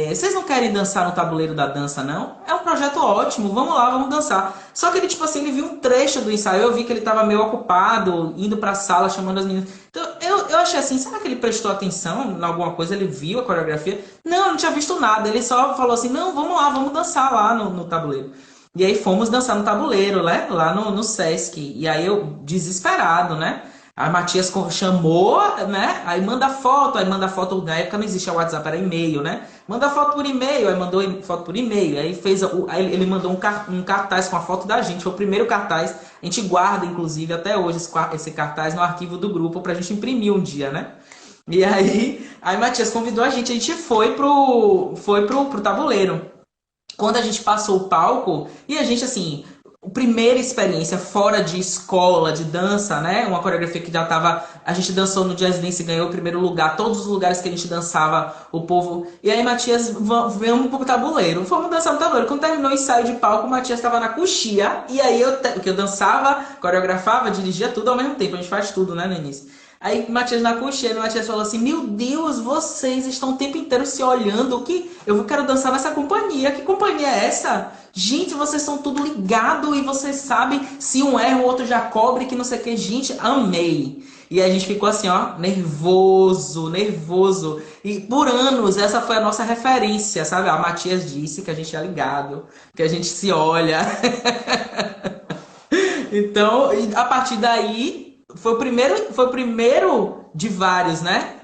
vocês não querem dançar no tabuleiro da dança, não? É um projeto ótimo, vamos lá, vamos dançar. Só que ele, tipo assim, ele viu um trecho do ensaio, eu vi que ele tava meio ocupado, indo pra sala, chamando as meninas. Então, eu achei assim, será que ele prestou atenção em alguma coisa? Ele viu a coreografia? Não, não tinha visto nada. Ele só falou assim, não, vamos lá, vamos dançar lá no tabuleiro. E aí fomos dançar no tabuleiro, né? Lá no Sesc. E aí eu, desesperado, né? A Matias chamou, né? Aí manda foto, na época não existia WhatsApp, era e-mail, né? Manda foto por e-mail, aí mandou foto por e-mail, aí ele mandou um cartaz com a foto da gente, foi o primeiro cartaz, a gente guarda, inclusive, até hoje esse cartaz no arquivo do grupo pra gente imprimir um dia, né? E aí Matias convidou a gente foi pro tabuleiro. Quando a gente passou o palco, e a gente assim, primeira experiência fora de escola, de dança, né? Uma coreografia que já tava. A gente dançou no Jazz Dance e ganhou o primeiro lugar. Todos os lugares que a gente dançava, o povo. E aí, Matias, vamos pro tabuleiro. Fomos dançar no tabuleiro. Quando terminou o ensaio de palco, o Matias estava na coxia. E aí, porque eu dançava, coreografava, dirigia tudo ao mesmo tempo. A gente faz tudo, né, no início. Aí, Matias na coxia, o Matias falou assim: Meu Deus, vocês estão o tempo inteiro se olhando. Que eu quero dançar nessa companhia. Que companhia é essa? Gente, vocês são tudo ligado e vocês sabem se um erra, o outro já cobre, que não sei o que. Gente, amei. E a gente ficou assim, ó, nervoso, nervoso. E por anos, essa foi a nossa referência, sabe? A Matias disse que a gente é ligado, que a gente se olha. Então, a partir daí, foi o primeiro de vários, né?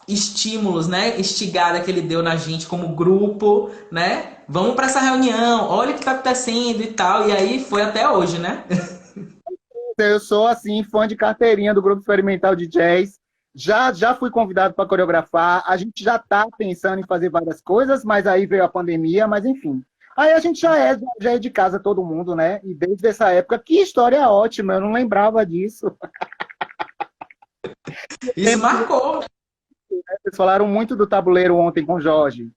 Estímulos, né? Estigada que ele deu na gente como grupo, né? Vamos para essa reunião, olha o que tá acontecendo e tal. E aí foi até hoje, né? Eu sou, assim, fã de carteirinha do Grupo Experimental de Jazz. Já fui convidado para coreografar. A gente já está pensando em fazer várias coisas, mas aí veio a pandemia, mas enfim. Aí a gente já é de casa todo mundo, né? E desde essa época, que história ótima, eu não lembrava disso. Isso marcou. Vocês falaram muito do tabuleiro ontem com o Jorge.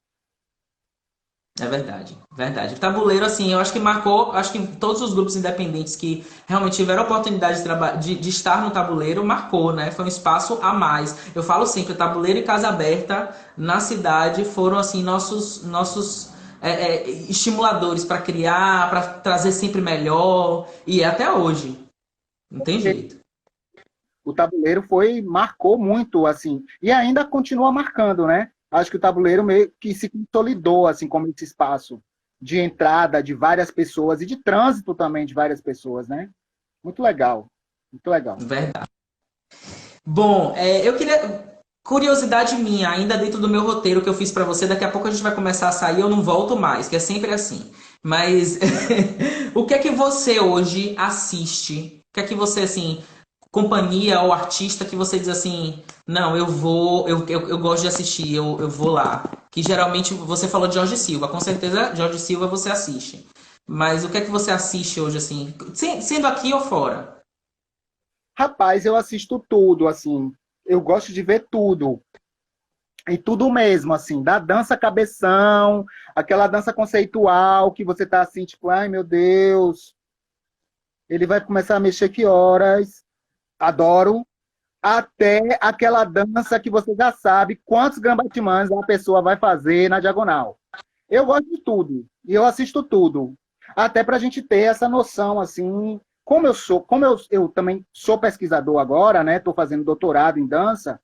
É verdade, verdade. O tabuleiro, assim, eu acho que marcou, acho que todos os grupos independentes que realmente tiveram a oportunidade de estar no tabuleiro, marcou, né? Foi um espaço a mais. Eu falo sempre, o tabuleiro e Casa Aberta na cidade foram, assim, nossos estimuladores para criar, para trazer sempre melhor, e é até hoje. Não tem jeito. O tabuleiro marcou muito, assim, e ainda continua marcando, né? Acho que o tabuleiro meio que se consolidou, assim, como esse espaço de entrada de várias pessoas e de trânsito também de várias pessoas, né? Muito legal, muito legal. Verdade. Bom, eu queria. Curiosidade minha, ainda dentro do meu roteiro que eu fiz pra você, daqui a pouco a gente vai começar a sair, eu não volto mais, que é sempre assim. Mas o que é que você hoje assiste? O que é que você, assim, companhia ou artista que você diz assim, não, eu vou, eu gosto de assistir, eu vou lá. Que geralmente você falou de Jorge Silva, com certeza Jorge Silva você assiste. Mas o que é que você assiste hoje, assim, sendo aqui ou fora? Rapaz, eu assisto tudo, assim, eu gosto de ver tudo. E tudo mesmo, assim, da dança cabeção, aquela dança conceitual que você tá assim, tipo, ai meu Deus, ele vai começar a mexer que horas? Adoro. Até aquela dança que você já sabe quantos gambatimanes a pessoa vai fazer na diagonal. Eu gosto de tudo e eu assisto tudo, até para a gente ter essa noção assim. Como eu também sou pesquisador agora, né? Estou fazendo doutorado em dança.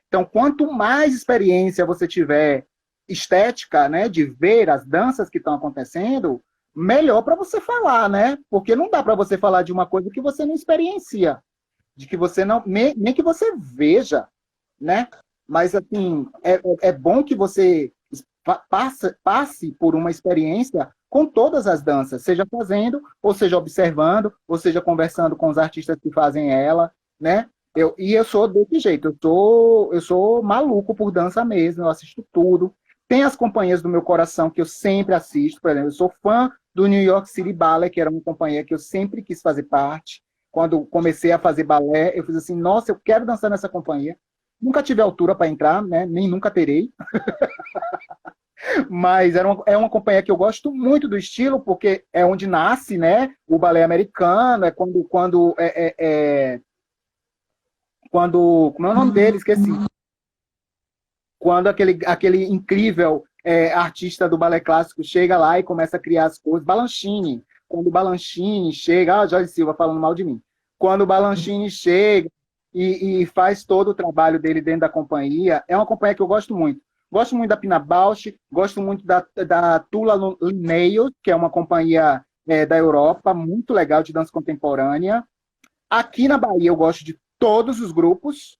Então, quanto mais experiência você tiver estética, né, de ver as danças que estão acontecendo, melhor para você falar, né? Porque não dá para você falar de uma coisa que você não experiencia, de que você não, nem que você veja, né? Mas, assim, é bom que você passe por uma experiência com todas as danças, seja fazendo, ou seja observando, ou seja conversando com os artistas que fazem ela, né? Eu sou desse jeito, eu sou maluco por dança mesmo, eu assisto tudo. Tem as companhias do meu coração que eu sempre assisto, por exemplo, eu sou fã do New York City Ballet, que era uma companhia que eu sempre quis fazer parte. Quando comecei a fazer balé, eu fiz assim, nossa, eu quero dançar nessa companhia. Nunca tive altura para entrar, né? Nem nunca terei. Mas é uma companhia que eu gosto muito do estilo, porque é onde nasce, né? O balé americano, é quando como é o nome dele? Esqueci. Quando aquele incrível artista do balé clássico chega lá e começa a criar as coisas. Balanchine. Quando o Balanchine chega... Jorge Silva falando mal de mim. Quando o Balanchine chega e faz todo o trabalho dele dentro da companhia, é uma companhia que eu gosto muito. Gosto muito da Pina Bausch, gosto muito da Tula Linnaeus, que é uma companhia da Europa, muito legal de dança contemporânea. Aqui na Bahia eu gosto de todos os grupos,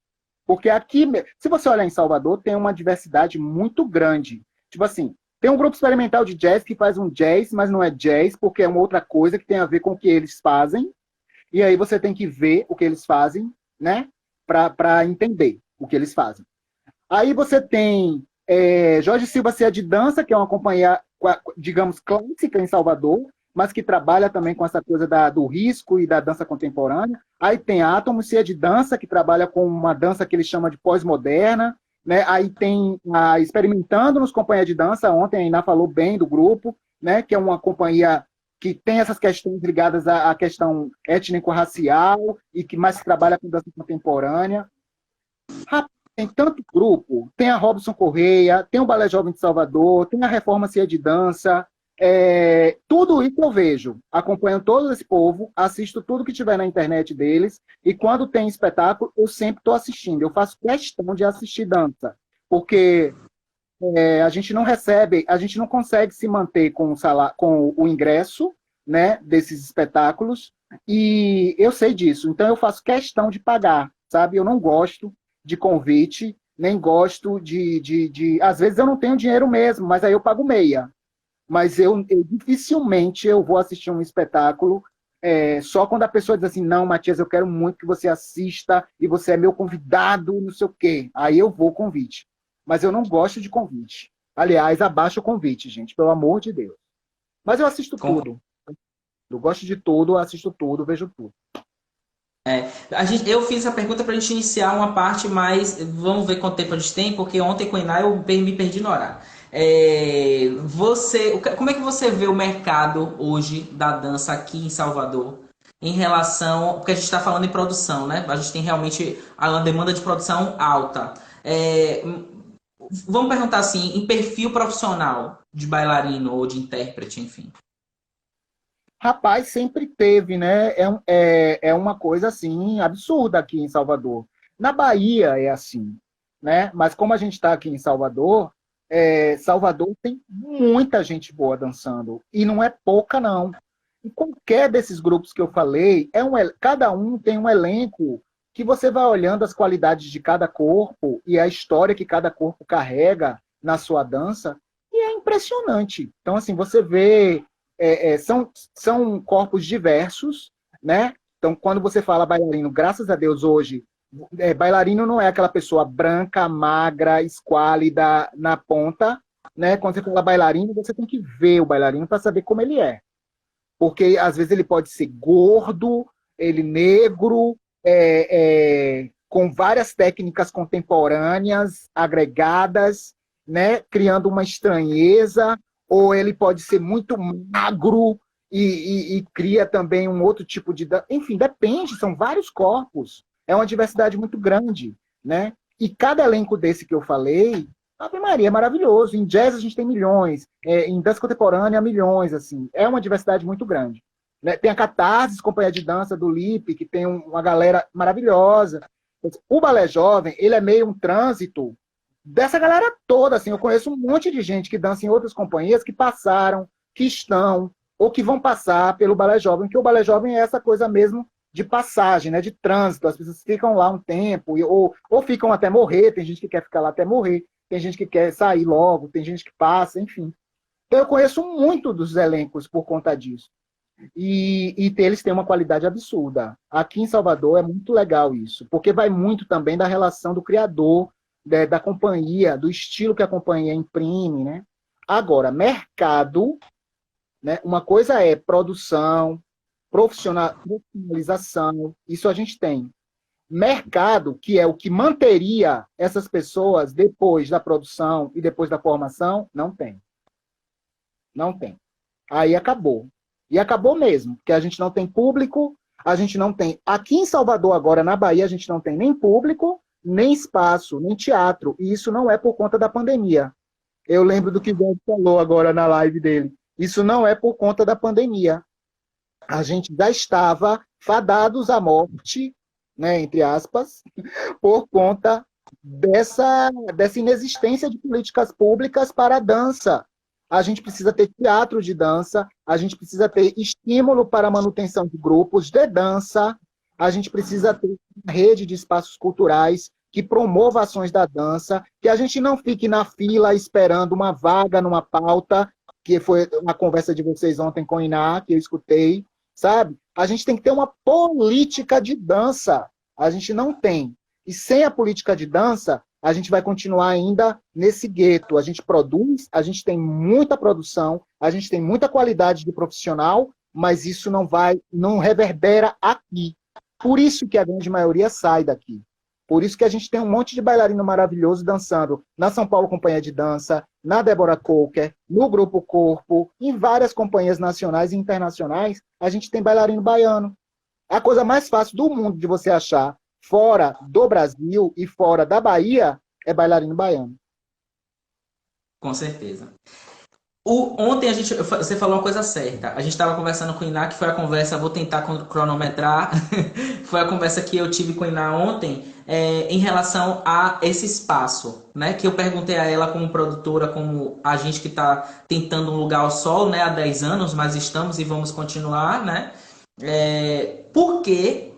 porque aqui, se você olhar em Salvador, tem uma diversidade muito grande. Tipo assim, tem um grupo experimental de jazz que faz um jazz, mas não é jazz, porque é uma outra coisa que tem a ver com o que eles fazem. E aí você tem que ver o que eles fazem, né? Para entender o que eles fazem. Aí você tem Jorge Silva Cia de Dança, que é uma companhia, digamos, clássica em Salvador. mas que trabalha também com essa coisa do risco e da dança contemporânea. Aí tem a Átomos, Cia de Dança, que trabalha com uma dança que ele chama de pós-moderna, né? Aí tem a Experimentando nos Companhia de Dança, ontem a Iná falou bem do grupo, né? Que é uma companhia que tem essas questões ligadas à questão étnico-racial e que mais trabalha com dança contemporânea. Tem tanto grupo, tem a Robson Correia, tem o Balé Jovem de Salvador, tem a Reforma Cia de Dança, tudo isso eu vejo, acompanho todo esse povo, assisto tudo que tiver na internet deles, e quando tem espetáculo, eu sempre estou assistindo, eu faço questão de assistir dança, porque a gente não recebe, a gente não consegue se manter com o ingresso, né, desses espetáculos, e eu sei disso, então eu faço questão de pagar, sabe? Eu não gosto de convite, nem gosto às vezes eu não tenho dinheiro mesmo, mas aí eu pago meia. Mas eu dificilmente eu vou assistir um espetáculo só quando a pessoa diz assim, não, Matias, eu quero muito que você assista e você é meu convidado, não sei o quê. Aí eu vou convite. Mas eu não gosto de convite. Aliás, abaixa o convite, gente, pelo amor de Deus. Mas eu assisto tudo. Eu gosto de tudo, assisto tudo, vejo tudo. Eu fiz a pergunta para a gente iniciar uma parte, mas vamos ver quanto tempo a gente tem, porque ontem com a Iná eu me perdi no horário. Como é que você vê o mercado hoje da dança aqui em Salvador em relação, porque a gente está falando em produção, né? A gente tem realmente uma demanda de produção alta. Vamos perguntar assim, em perfil profissional de bailarino ou de intérprete, enfim. Rapaz, sempre teve, né? É uma coisa assim absurda aqui em Salvador. Na Bahia é assim, né? Mas como a gente está aqui em Salvador, Salvador tem muita gente boa dançando e não é pouca não. E qualquer desses grupos que eu falei, cada um tem um elenco que você vai olhando as qualidades de cada corpo e a história que cada corpo carrega na sua dança e é impressionante. Então assim, você vê são corpos diversos, né? Então, quando você fala bailarino, graças a Deus hoje, bailarino não é aquela pessoa branca, magra, esquálida na ponta, né? Quando você fala bailarino, você tem que ver o bailarino para saber como ele é. Porque, às vezes, ele pode ser gordo, ele negro, com várias técnicas contemporâneas agregadas, né? Criando uma estranheza, ou ele pode ser muito magro e cria também um outro tipo de... Enfim, depende, são vários corpos. É uma diversidade muito grande, né? E cada elenco desse que eu falei, Ave Maria, é maravilhoso. Em jazz a gente tem milhões, em dança contemporânea milhões, assim. É uma diversidade muito grande. Né? Tem a Catarsis, companhia de dança do Lipe, que tem uma galera maravilhosa. O Balé Jovem, ele é meio um trânsito dessa galera toda, assim, eu conheço um monte de gente que dança em outras companhias que passaram, que estão, ou que vão passar pelo Balé Jovem, que o Balé Jovem é essa coisa mesmo de passagem, né, de trânsito, as pessoas ficam lá um tempo, ou ficam até morrer, tem gente que quer ficar lá até morrer, tem gente que quer sair logo, tem gente que passa, enfim. Então eu conheço muito dos elencos por conta disso. E eles têm uma qualidade absurda. Aqui em Salvador é muito legal isso, porque vai muito também da relação do criador, da companhia, do estilo que a companhia imprime, né? Agora, mercado, né? Uma coisa é produção, profissionalização, isso a gente tem. Mercado, que é o que manteria essas pessoas depois da produção e depois da formação, não tem. Não tem. Aí acabou. E acabou mesmo, porque a gente não tem público, a gente não tem... Aqui em Salvador, agora, na Bahia, a gente não tem nem público, nem espaço, nem teatro. E isso não é por conta da pandemia. Eu lembro do que o João falou agora na live dele. Isso não é por conta da pandemia. A gente já estava fadados à morte, né, entre aspas, por conta dessa inexistência de políticas públicas para a dança. A gente precisa ter teatro de dança, a gente precisa ter estímulo para a manutenção de grupos de dança, a gente precisa ter uma rede de espaços culturais que promova ações da dança, que a gente não fique na fila esperando uma vaga numa pauta, que foi uma conversa de vocês ontem com a Iná, que eu escutei, sabe? A gente tem que ter uma política de dança. A gente não tem. E sem a política de dança, a gente vai continuar ainda nesse gueto. A gente produz, a gente tem muita produção, a gente tem muita qualidade de profissional, mas isso não reverbera aqui. Por isso que a grande maioria sai daqui. Por isso que a gente tem um monte de bailarino maravilhoso dançando na São Paulo Companhia de Dança, na Débora Coker, no Grupo Corpo, em várias companhias nacionais e internacionais, a gente tem bailarino baiano. A coisa mais fácil do mundo de você achar, fora do Brasil e fora da Bahia, é bailarino baiano. Com certeza. Ontem você falou uma coisa certa. A gente estava conversando com o Iná, que foi a conversa, vou tentar cronometrar, foi a conversa que eu tive com o Iná ontem, em relação a esse espaço, né? Que eu perguntei a ela como produtora, como a gente que está tentando um lugar ao sol, né? Há 10 anos, mas estamos e vamos continuar, né? Por que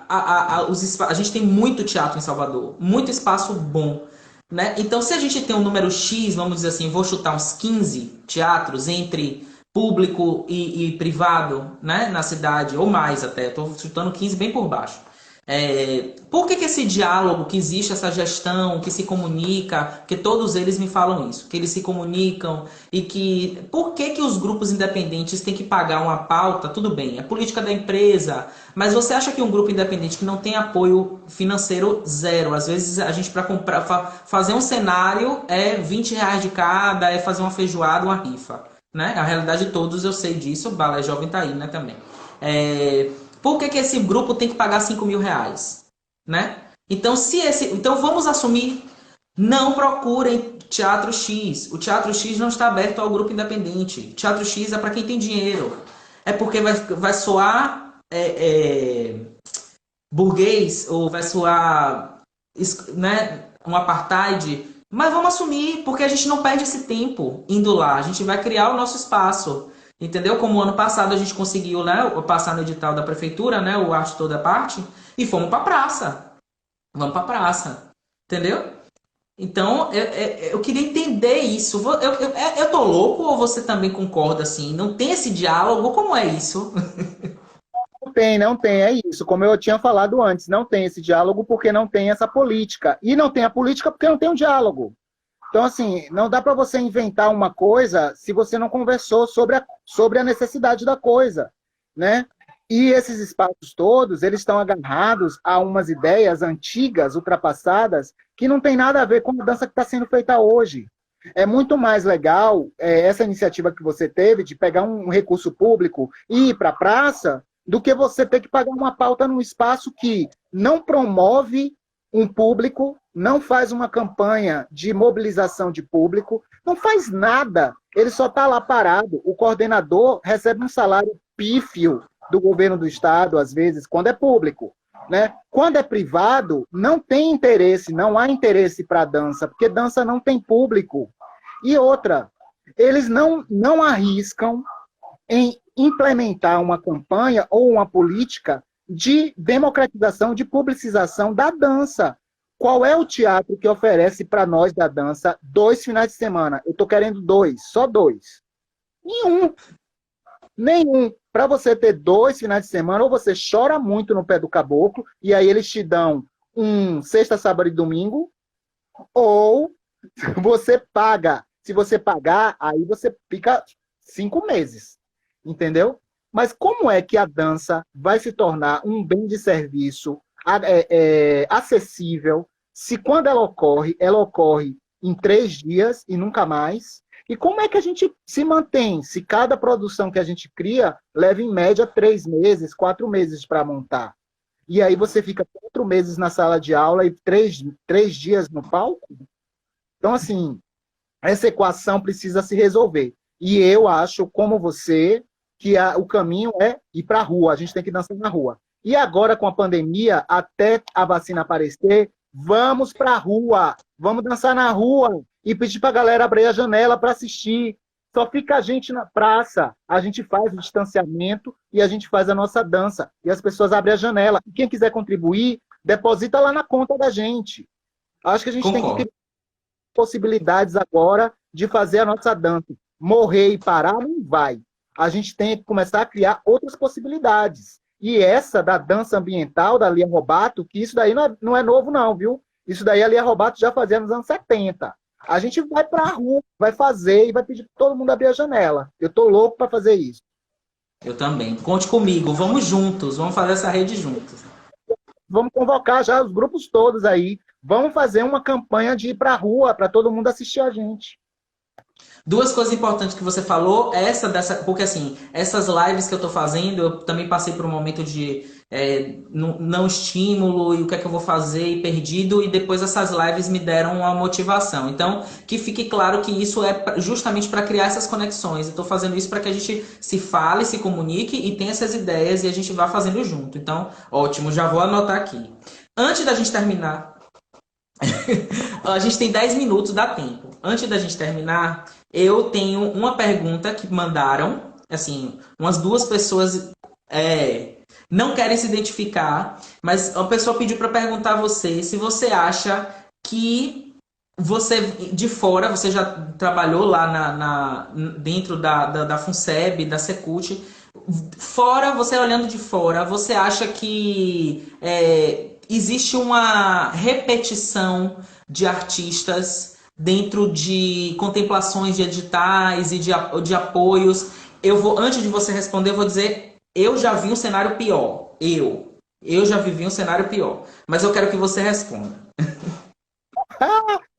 a gente tem muito teatro em Salvador, muito espaço bom, né? Então, se a gente tem um número X, vamos dizer assim, vou chutar uns 15 teatros entre público e privado, né, na cidade, ou mais até, estou chutando 15 bem por baixo. Por que esse diálogo, que existe essa gestão, que se comunica, que todos eles me falam isso, que eles se comunicam e que... Por que os grupos independentes têm que pagar uma pauta? Tudo bem, é política da empresa, mas você acha que um grupo independente que não tem apoio financeiro zero, às vezes a gente para comprar, fazer um cenário é R$ 20 de cada, é fazer uma feijoada, uma rifa, né? A realidade de todos, eu sei disso, o Balé Jovem tá aí, né, também. Por que esse grupo tem que pagar R$ 5.000, né? Então vamos assumir, não procurem Teatro X. O Teatro X não está aberto ao grupo independente. Teatro X é para quem tem dinheiro. É porque vai soar burguês ou vai soar, né, um apartheid. Mas vamos assumir, porque a gente não perde esse tempo indo lá. A gente vai criar o nosso espaço. Entendeu? Como ano passado a gente conseguiu, né, passar no edital da prefeitura, né, o Arte Toda Parte, e fomos pra praça. Vamos pra praça. Entendeu? Então, eu queria entender isso. Eu tô louco ou você também concorda assim? Não tem esse diálogo? Como é isso? Não tem, é isso. Como eu tinha falado antes, não tem esse diálogo porque não tem essa política. E não tem a política porque não tem um diálogo. Então, assim, não dá para você inventar uma coisa se você não conversou sobre a necessidade da coisa, né? E esses espaços todos, eles estão agarrados a umas ideias antigas, ultrapassadas, que não tem nada a ver com a dança que está sendo feita hoje. É muito mais legal essa iniciativa que você teve de pegar um recurso público e ir para a praça do que você ter que pagar uma pauta num espaço que não promove um público, não faz uma campanha de mobilização de público, não faz nada. Ele só está lá parado. O coordenador recebe um salário pífio do governo do estado, às vezes, quando é público, né? Quando é privado, não tem interesse, não há interesse para dança, porque dança não tem público. E outra, eles não arriscam em implementar uma campanha ou uma política de democratização, de publicização da dança. Qual é o teatro que oferece para nós da dança 2 finais de semana? Eu estou querendo 2, só 2. Nenhum. Para você ter 2 finais de semana, ou você chora muito no pé do caboclo, e aí eles te dão um sexta, sábado e domingo, ou você paga. Se você pagar, aí você fica 5 meses. Entendeu? Mas como é que a dança vai se tornar um bem de serviço acessível, se quando ela ocorre em 3 dias e nunca mais? E como é que a gente se mantém se cada produção que a gente cria leva em média 3 meses, 4 meses para montar? E aí você fica 4 meses na sala de aula e 3 dias no palco? Então, assim, essa equação precisa se resolver. E eu acho, como você, que o caminho é ir para a rua, a gente tem que dançar na rua. E agora, com a pandemia, até a vacina aparecer, vamos para a rua, vamos dançar na rua e pedir para a galera abrir a janela para assistir. Só fica a gente na praça, a gente faz o distanciamento e a gente faz a nossa dança. E as pessoas abrem a janela. E quem quiser contribuir, deposita lá na conta da gente. Acho que a gente tem que ter possibilidades agora de fazer a nossa dança. Morrer e parar não vai. A gente tem que começar a criar outras possibilidades. E essa da dança ambiental, da Lia Robato, que isso daí não é novo não, viu? Isso daí a Lia Robato já fazia nos anos 70. A gente vai para a rua, vai fazer e vai pedir para todo mundo abrir a janela. Eu tô louco para fazer isso. Eu também. Conte comigo, vamos juntos, vamos fazer essa rede juntos. Vamos convocar já os grupos todos aí. Vamos fazer uma campanha de ir para a rua para todo mundo assistir a gente. Duas coisas importantes que você falou, porque assim, essas lives que eu tô fazendo, eu também passei por um momento de não estímulo e o que é que eu vou fazer e perdido, e depois essas lives me deram uma motivação. Então, que fique claro que isso é justamente para criar essas conexões. Eu tô fazendo isso para que a gente se fale, se comunique e tenha essas ideias e a gente vá fazendo junto. Então, ótimo, já vou anotar aqui. Antes da gente terminar, a gente tem 10 minutos, dá tempo. Antes da gente terminar, eu tenho uma pergunta que mandaram, assim, umas duas pessoas não querem se identificar, mas uma pessoa pediu para perguntar a você se você acha que você, de fora, você já trabalhou lá dentro da FUNSEB, da Secult, fora, você olhando de fora, você acha que existe uma repetição de artistas dentro de contemplações de editais e de apoios? Antes de você responder, eu vou dizer, eu já vi um cenário pior. Eu já vivi um cenário pior. Mas eu quero que você responda.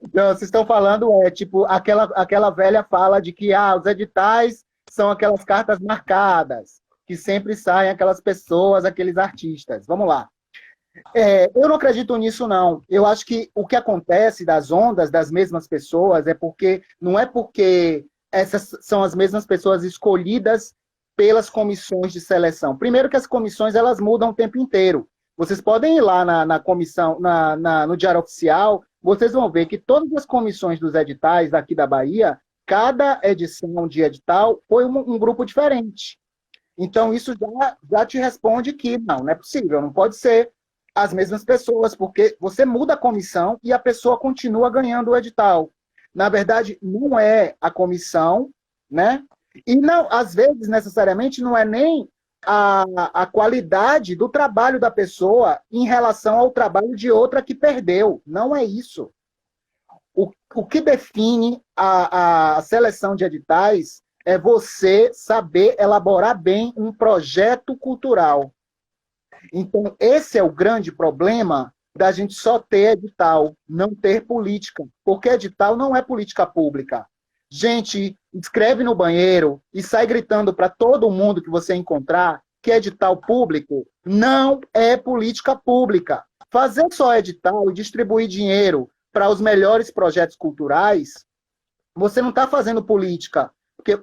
Então, vocês estão falando, tipo, aquela velha fala de que os editais são aquelas cartas marcadas, que sempre saem aquelas pessoas, aqueles artistas. Vamos lá. Eu não acredito nisso, não. Eu acho que o que acontece das ondas das mesmas pessoas não é porque essas são as mesmas pessoas escolhidas pelas comissões de seleção. Primeiro que as comissões, elas mudam o tempo inteiro. Vocês podem ir lá na comissão, no Diário Oficial, vocês vão ver que todas as comissões dos editais daqui da Bahia, cada edição de edital foi um grupo diferente. Então, isso já te responde que não é possível, não pode ser as mesmas pessoas, porque você muda a comissão e a pessoa continua ganhando o edital. Na verdade, não é a comissão, né? E não, às vezes, necessariamente, não é nem a qualidade do trabalho da pessoa em relação ao trabalho de outra que perdeu. Não é isso. O que define a seleção de editais é você saber elaborar bem um projeto cultural. Então, esse é o grande problema da gente só ter edital, não ter política. Porque edital não é política pública. Gente, escreve no banheiro e sai gritando para todo mundo que você encontrar que edital público não é política pública. Fazer só edital e distribuir dinheiro para os melhores projetos culturais, você não está fazendo política. Porque,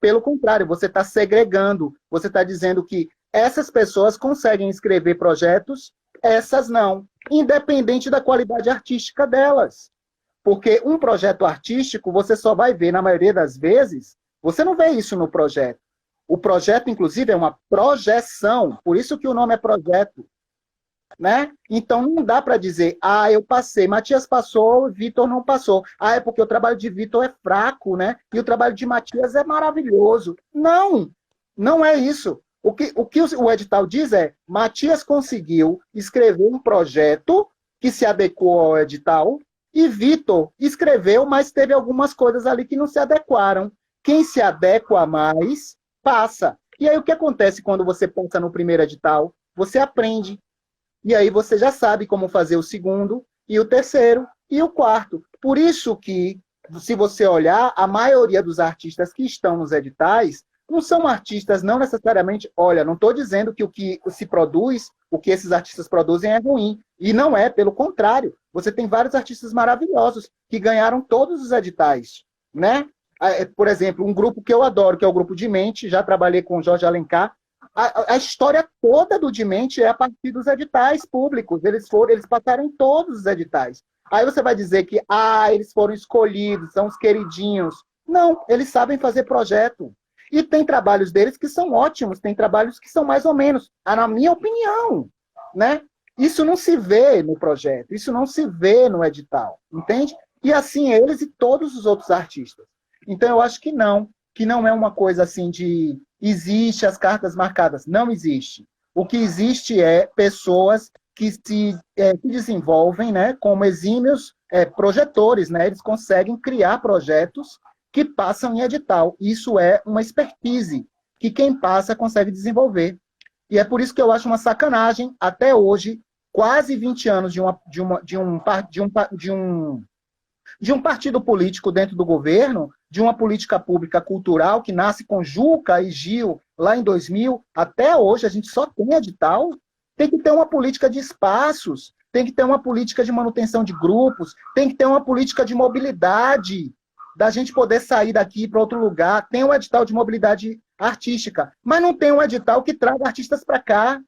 pelo contrário, você está segregando. Você está dizendo que essas pessoas conseguem escrever projetos, essas não, independente da qualidade artística delas. Porque um projeto artístico, você só vai ver, na maioria das vezes, você não vê isso no projeto. O projeto, inclusive, é uma projeção, por isso que o nome é projeto. Né? Então, não dá para dizer, eu passei, Matias passou, Vitor não passou. É porque o trabalho de Vitor é fraco, né? E o trabalho de Matias é maravilhoso. Não, não é isso. O que o edital diz é, Matias conseguiu escrever um projeto que se adequou ao edital, e Vitor escreveu, mas teve algumas coisas ali que não se adequaram. Quem se adequa mais, passa. E aí o que acontece quando você passa no primeiro edital? Você aprende. E aí você já sabe como fazer o segundo, e o terceiro, e o quarto. Por isso que, se você olhar, a maioria dos artistas que estão nos editais não são artistas, não necessariamente... Olha, não estou dizendo que o que se produz, o que esses artistas produzem é ruim. E não é, pelo contrário. Você tem vários artistas maravilhosos que ganharam todos os editais, né? Por exemplo, um grupo que eu adoro, que é o Grupo Dimente, já trabalhei com o Jorge Alencar. A história toda do Dimente é a partir dos editais públicos. Eles passaram em todos os editais. Aí você vai dizer que eles foram escolhidos, são os queridinhos. Não, eles sabem fazer projeto. E tem trabalhos deles que são ótimos, tem trabalhos que são mais ou menos, na minha opinião, né? Isso não se vê no projeto, isso não se vê no edital, entende? E assim eles e todos os outros artistas. Então eu acho que não é uma coisa assim de existe as cartas marcadas, não existe. O que existe é pessoas que desenvolvem, né, como exímios projetores, né? Eles conseguem criar projetos que passam em edital. Isso é uma expertise que quem passa consegue desenvolver. E é por isso que eu acho uma sacanagem, até hoje, quase 20 anos de um partido político dentro do governo, de uma política pública cultural que nasce com Juca e Gil lá em 2000, até hoje a gente só tem edital. Tem que ter uma política de espaços, tem que ter uma política de manutenção de grupos, tem que ter uma política de mobilidade, da gente poder sair daqui para outro lugar. Tem um edital de mobilidade artística, mas não tem um edital que traga artistas para cá,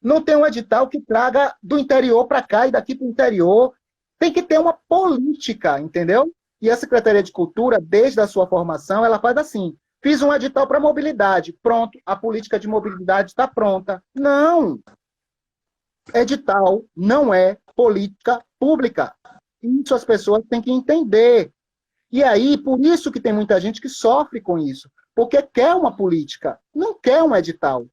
não tem um edital que traga do interior para cá e daqui para o interior. Tem que ter uma política, entendeu? E a Secretaria de Cultura, desde a sua formação, ela faz assim: fiz um edital para mobilidade, pronto, a política de mobilidade está pronta. Não! Edital não é política pública. Isso as pessoas têm que entender. E aí, por isso que tem muita gente que sofre com isso, porque quer uma política, não quer um edital.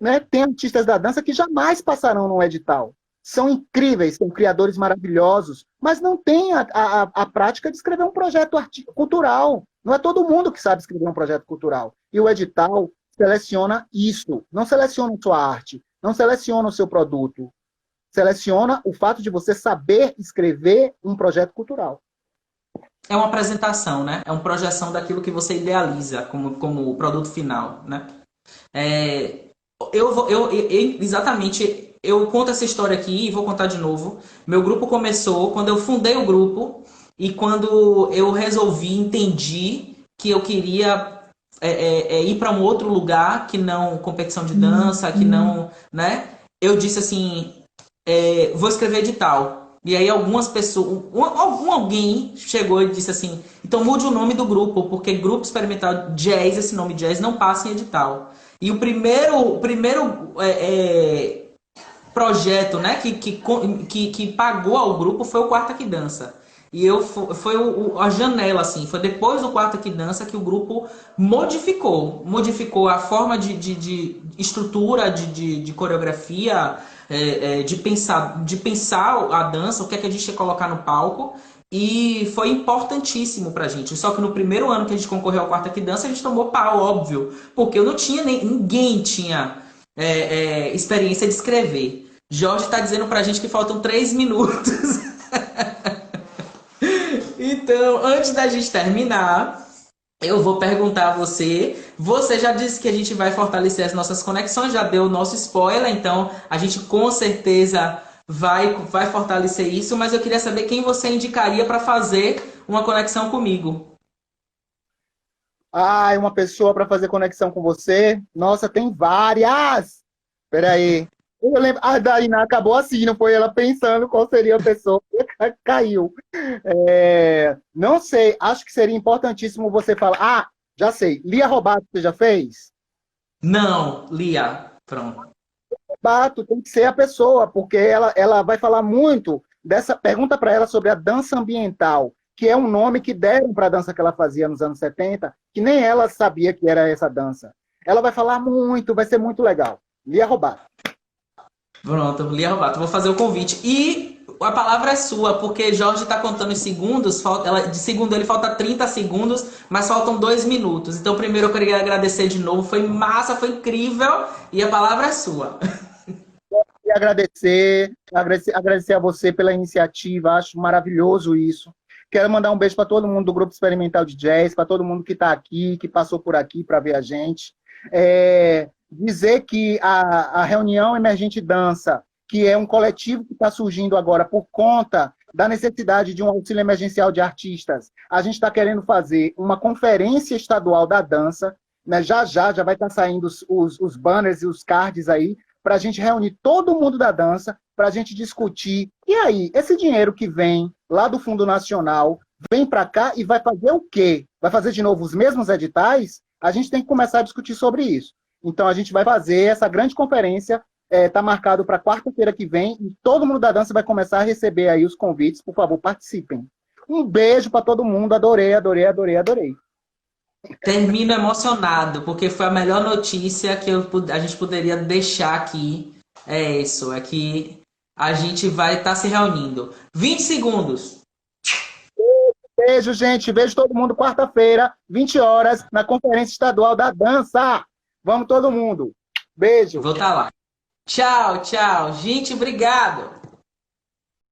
Né? Tem artistas da dança que jamais passarão num edital. São incríveis, são criadores maravilhosos, mas não tem a prática de escrever um projeto cultural. Não é todo mundo que sabe escrever um projeto cultural. E o edital seleciona isso, não seleciona a sua arte, não seleciona o seu produto, seleciona o fato de você saber escrever um projeto cultural. É uma apresentação, né? É uma projeção daquilo que você idealiza como produto final, né? Exatamente, eu conto essa história aqui e vou contar de novo. Meu grupo começou quando eu fundei o grupo e quando eu entendi que eu queria ir para um outro lugar que não competição de dança, que não, né? Eu disse assim, vou escrever edital. E aí algumas pessoas, alguém chegou e disse assim, então mude o nome do grupo, porque Grupo Experimental Jazz, esse nome Jazz, não passa em edital. E o primeiro projeto, né, que pagou ao grupo foi o Quarta que Dança. E foi a janela, assim, foi depois do Quarta que Dança que o grupo modificou a forma de estrutura, de coreografia, de pensar a dança, o que é que a gente ia colocar no palco. E foi importantíssimo pra gente. Só que no primeiro ano que a gente concorreu ao Quarta que Dança, a gente tomou pau, óbvio. Porque eu não tinha ninguém tinha experiência de escrever. Jorge tá dizendo pra gente que faltam 3 minutos. Então, antes da gente terminar, eu vou perguntar a você. Você já disse que a gente vai fortalecer as nossas conexões, já deu o nosso spoiler, então a gente com certeza vai fortalecer isso, mas eu queria saber quem você indicaria para fazer uma conexão comigo. Uma pessoa para fazer conexão com você? Nossa, tem várias! Peraí. Eu lembro, a Dainá acabou assim, não foi ela pensando qual seria a pessoa que caiu. Não sei, acho que seria importantíssimo você falar. Já sei, Lia Robato, você já fez? Não, Lia, pronto. Robato tem que ser a pessoa, porque ela vai falar muito dessa. Pergunta para ela sobre a dança ambiental, que é um nome que deram para a dança que ela fazia nos anos 70, que nem ela sabia que era essa dança. Ela vai falar muito, vai ser muito legal. Lia Robato. Pronto, Lia Robato, vou fazer o convite. E a palavra é sua, porque Jorge está contando os segundos, de segundo ele falta 30 segundos, mas faltam 2 minutos. Então primeiro eu queria agradecer de novo, foi massa, foi incrível, e a palavra é sua. E agradecer a você pela iniciativa, acho maravilhoso isso. Quero mandar um beijo para todo mundo do Grupo Experimental de Jazz, para todo mundo que está aqui, que passou por aqui para ver a gente. Dizer que a Reunião Emergente Dança, que é um coletivo que está surgindo agora por conta da necessidade de um auxílio emergencial de artistas, a gente está querendo fazer uma conferência estadual da dança, né? Já vai estar saindo os banners e os cards aí, para a gente reunir todo mundo da dança, para a gente discutir. E aí, esse dinheiro que vem lá do Fundo Nacional, vem para cá e vai fazer o quê? Vai fazer de novo os mesmos editais? A gente tem que começar a discutir sobre isso. Então, a gente vai fazer essa grande conferência, está marcado para quarta-feira que vem, e todo mundo da dança vai começar a receber aí os convites. Por favor, participem. Um beijo para todo mundo, adorei. Termino emocionado, porque foi a melhor notícia que a gente poderia deixar aqui. É isso, é que a gente vai estar se reunindo. 20 segundos. Beijo, gente. Vejo todo mundo quarta-feira, 20 horas, na Conferência Estadual da Dança. Vamos todo mundo. Beijo. Vou estar lá. Tchau, tchau. Gente, obrigado.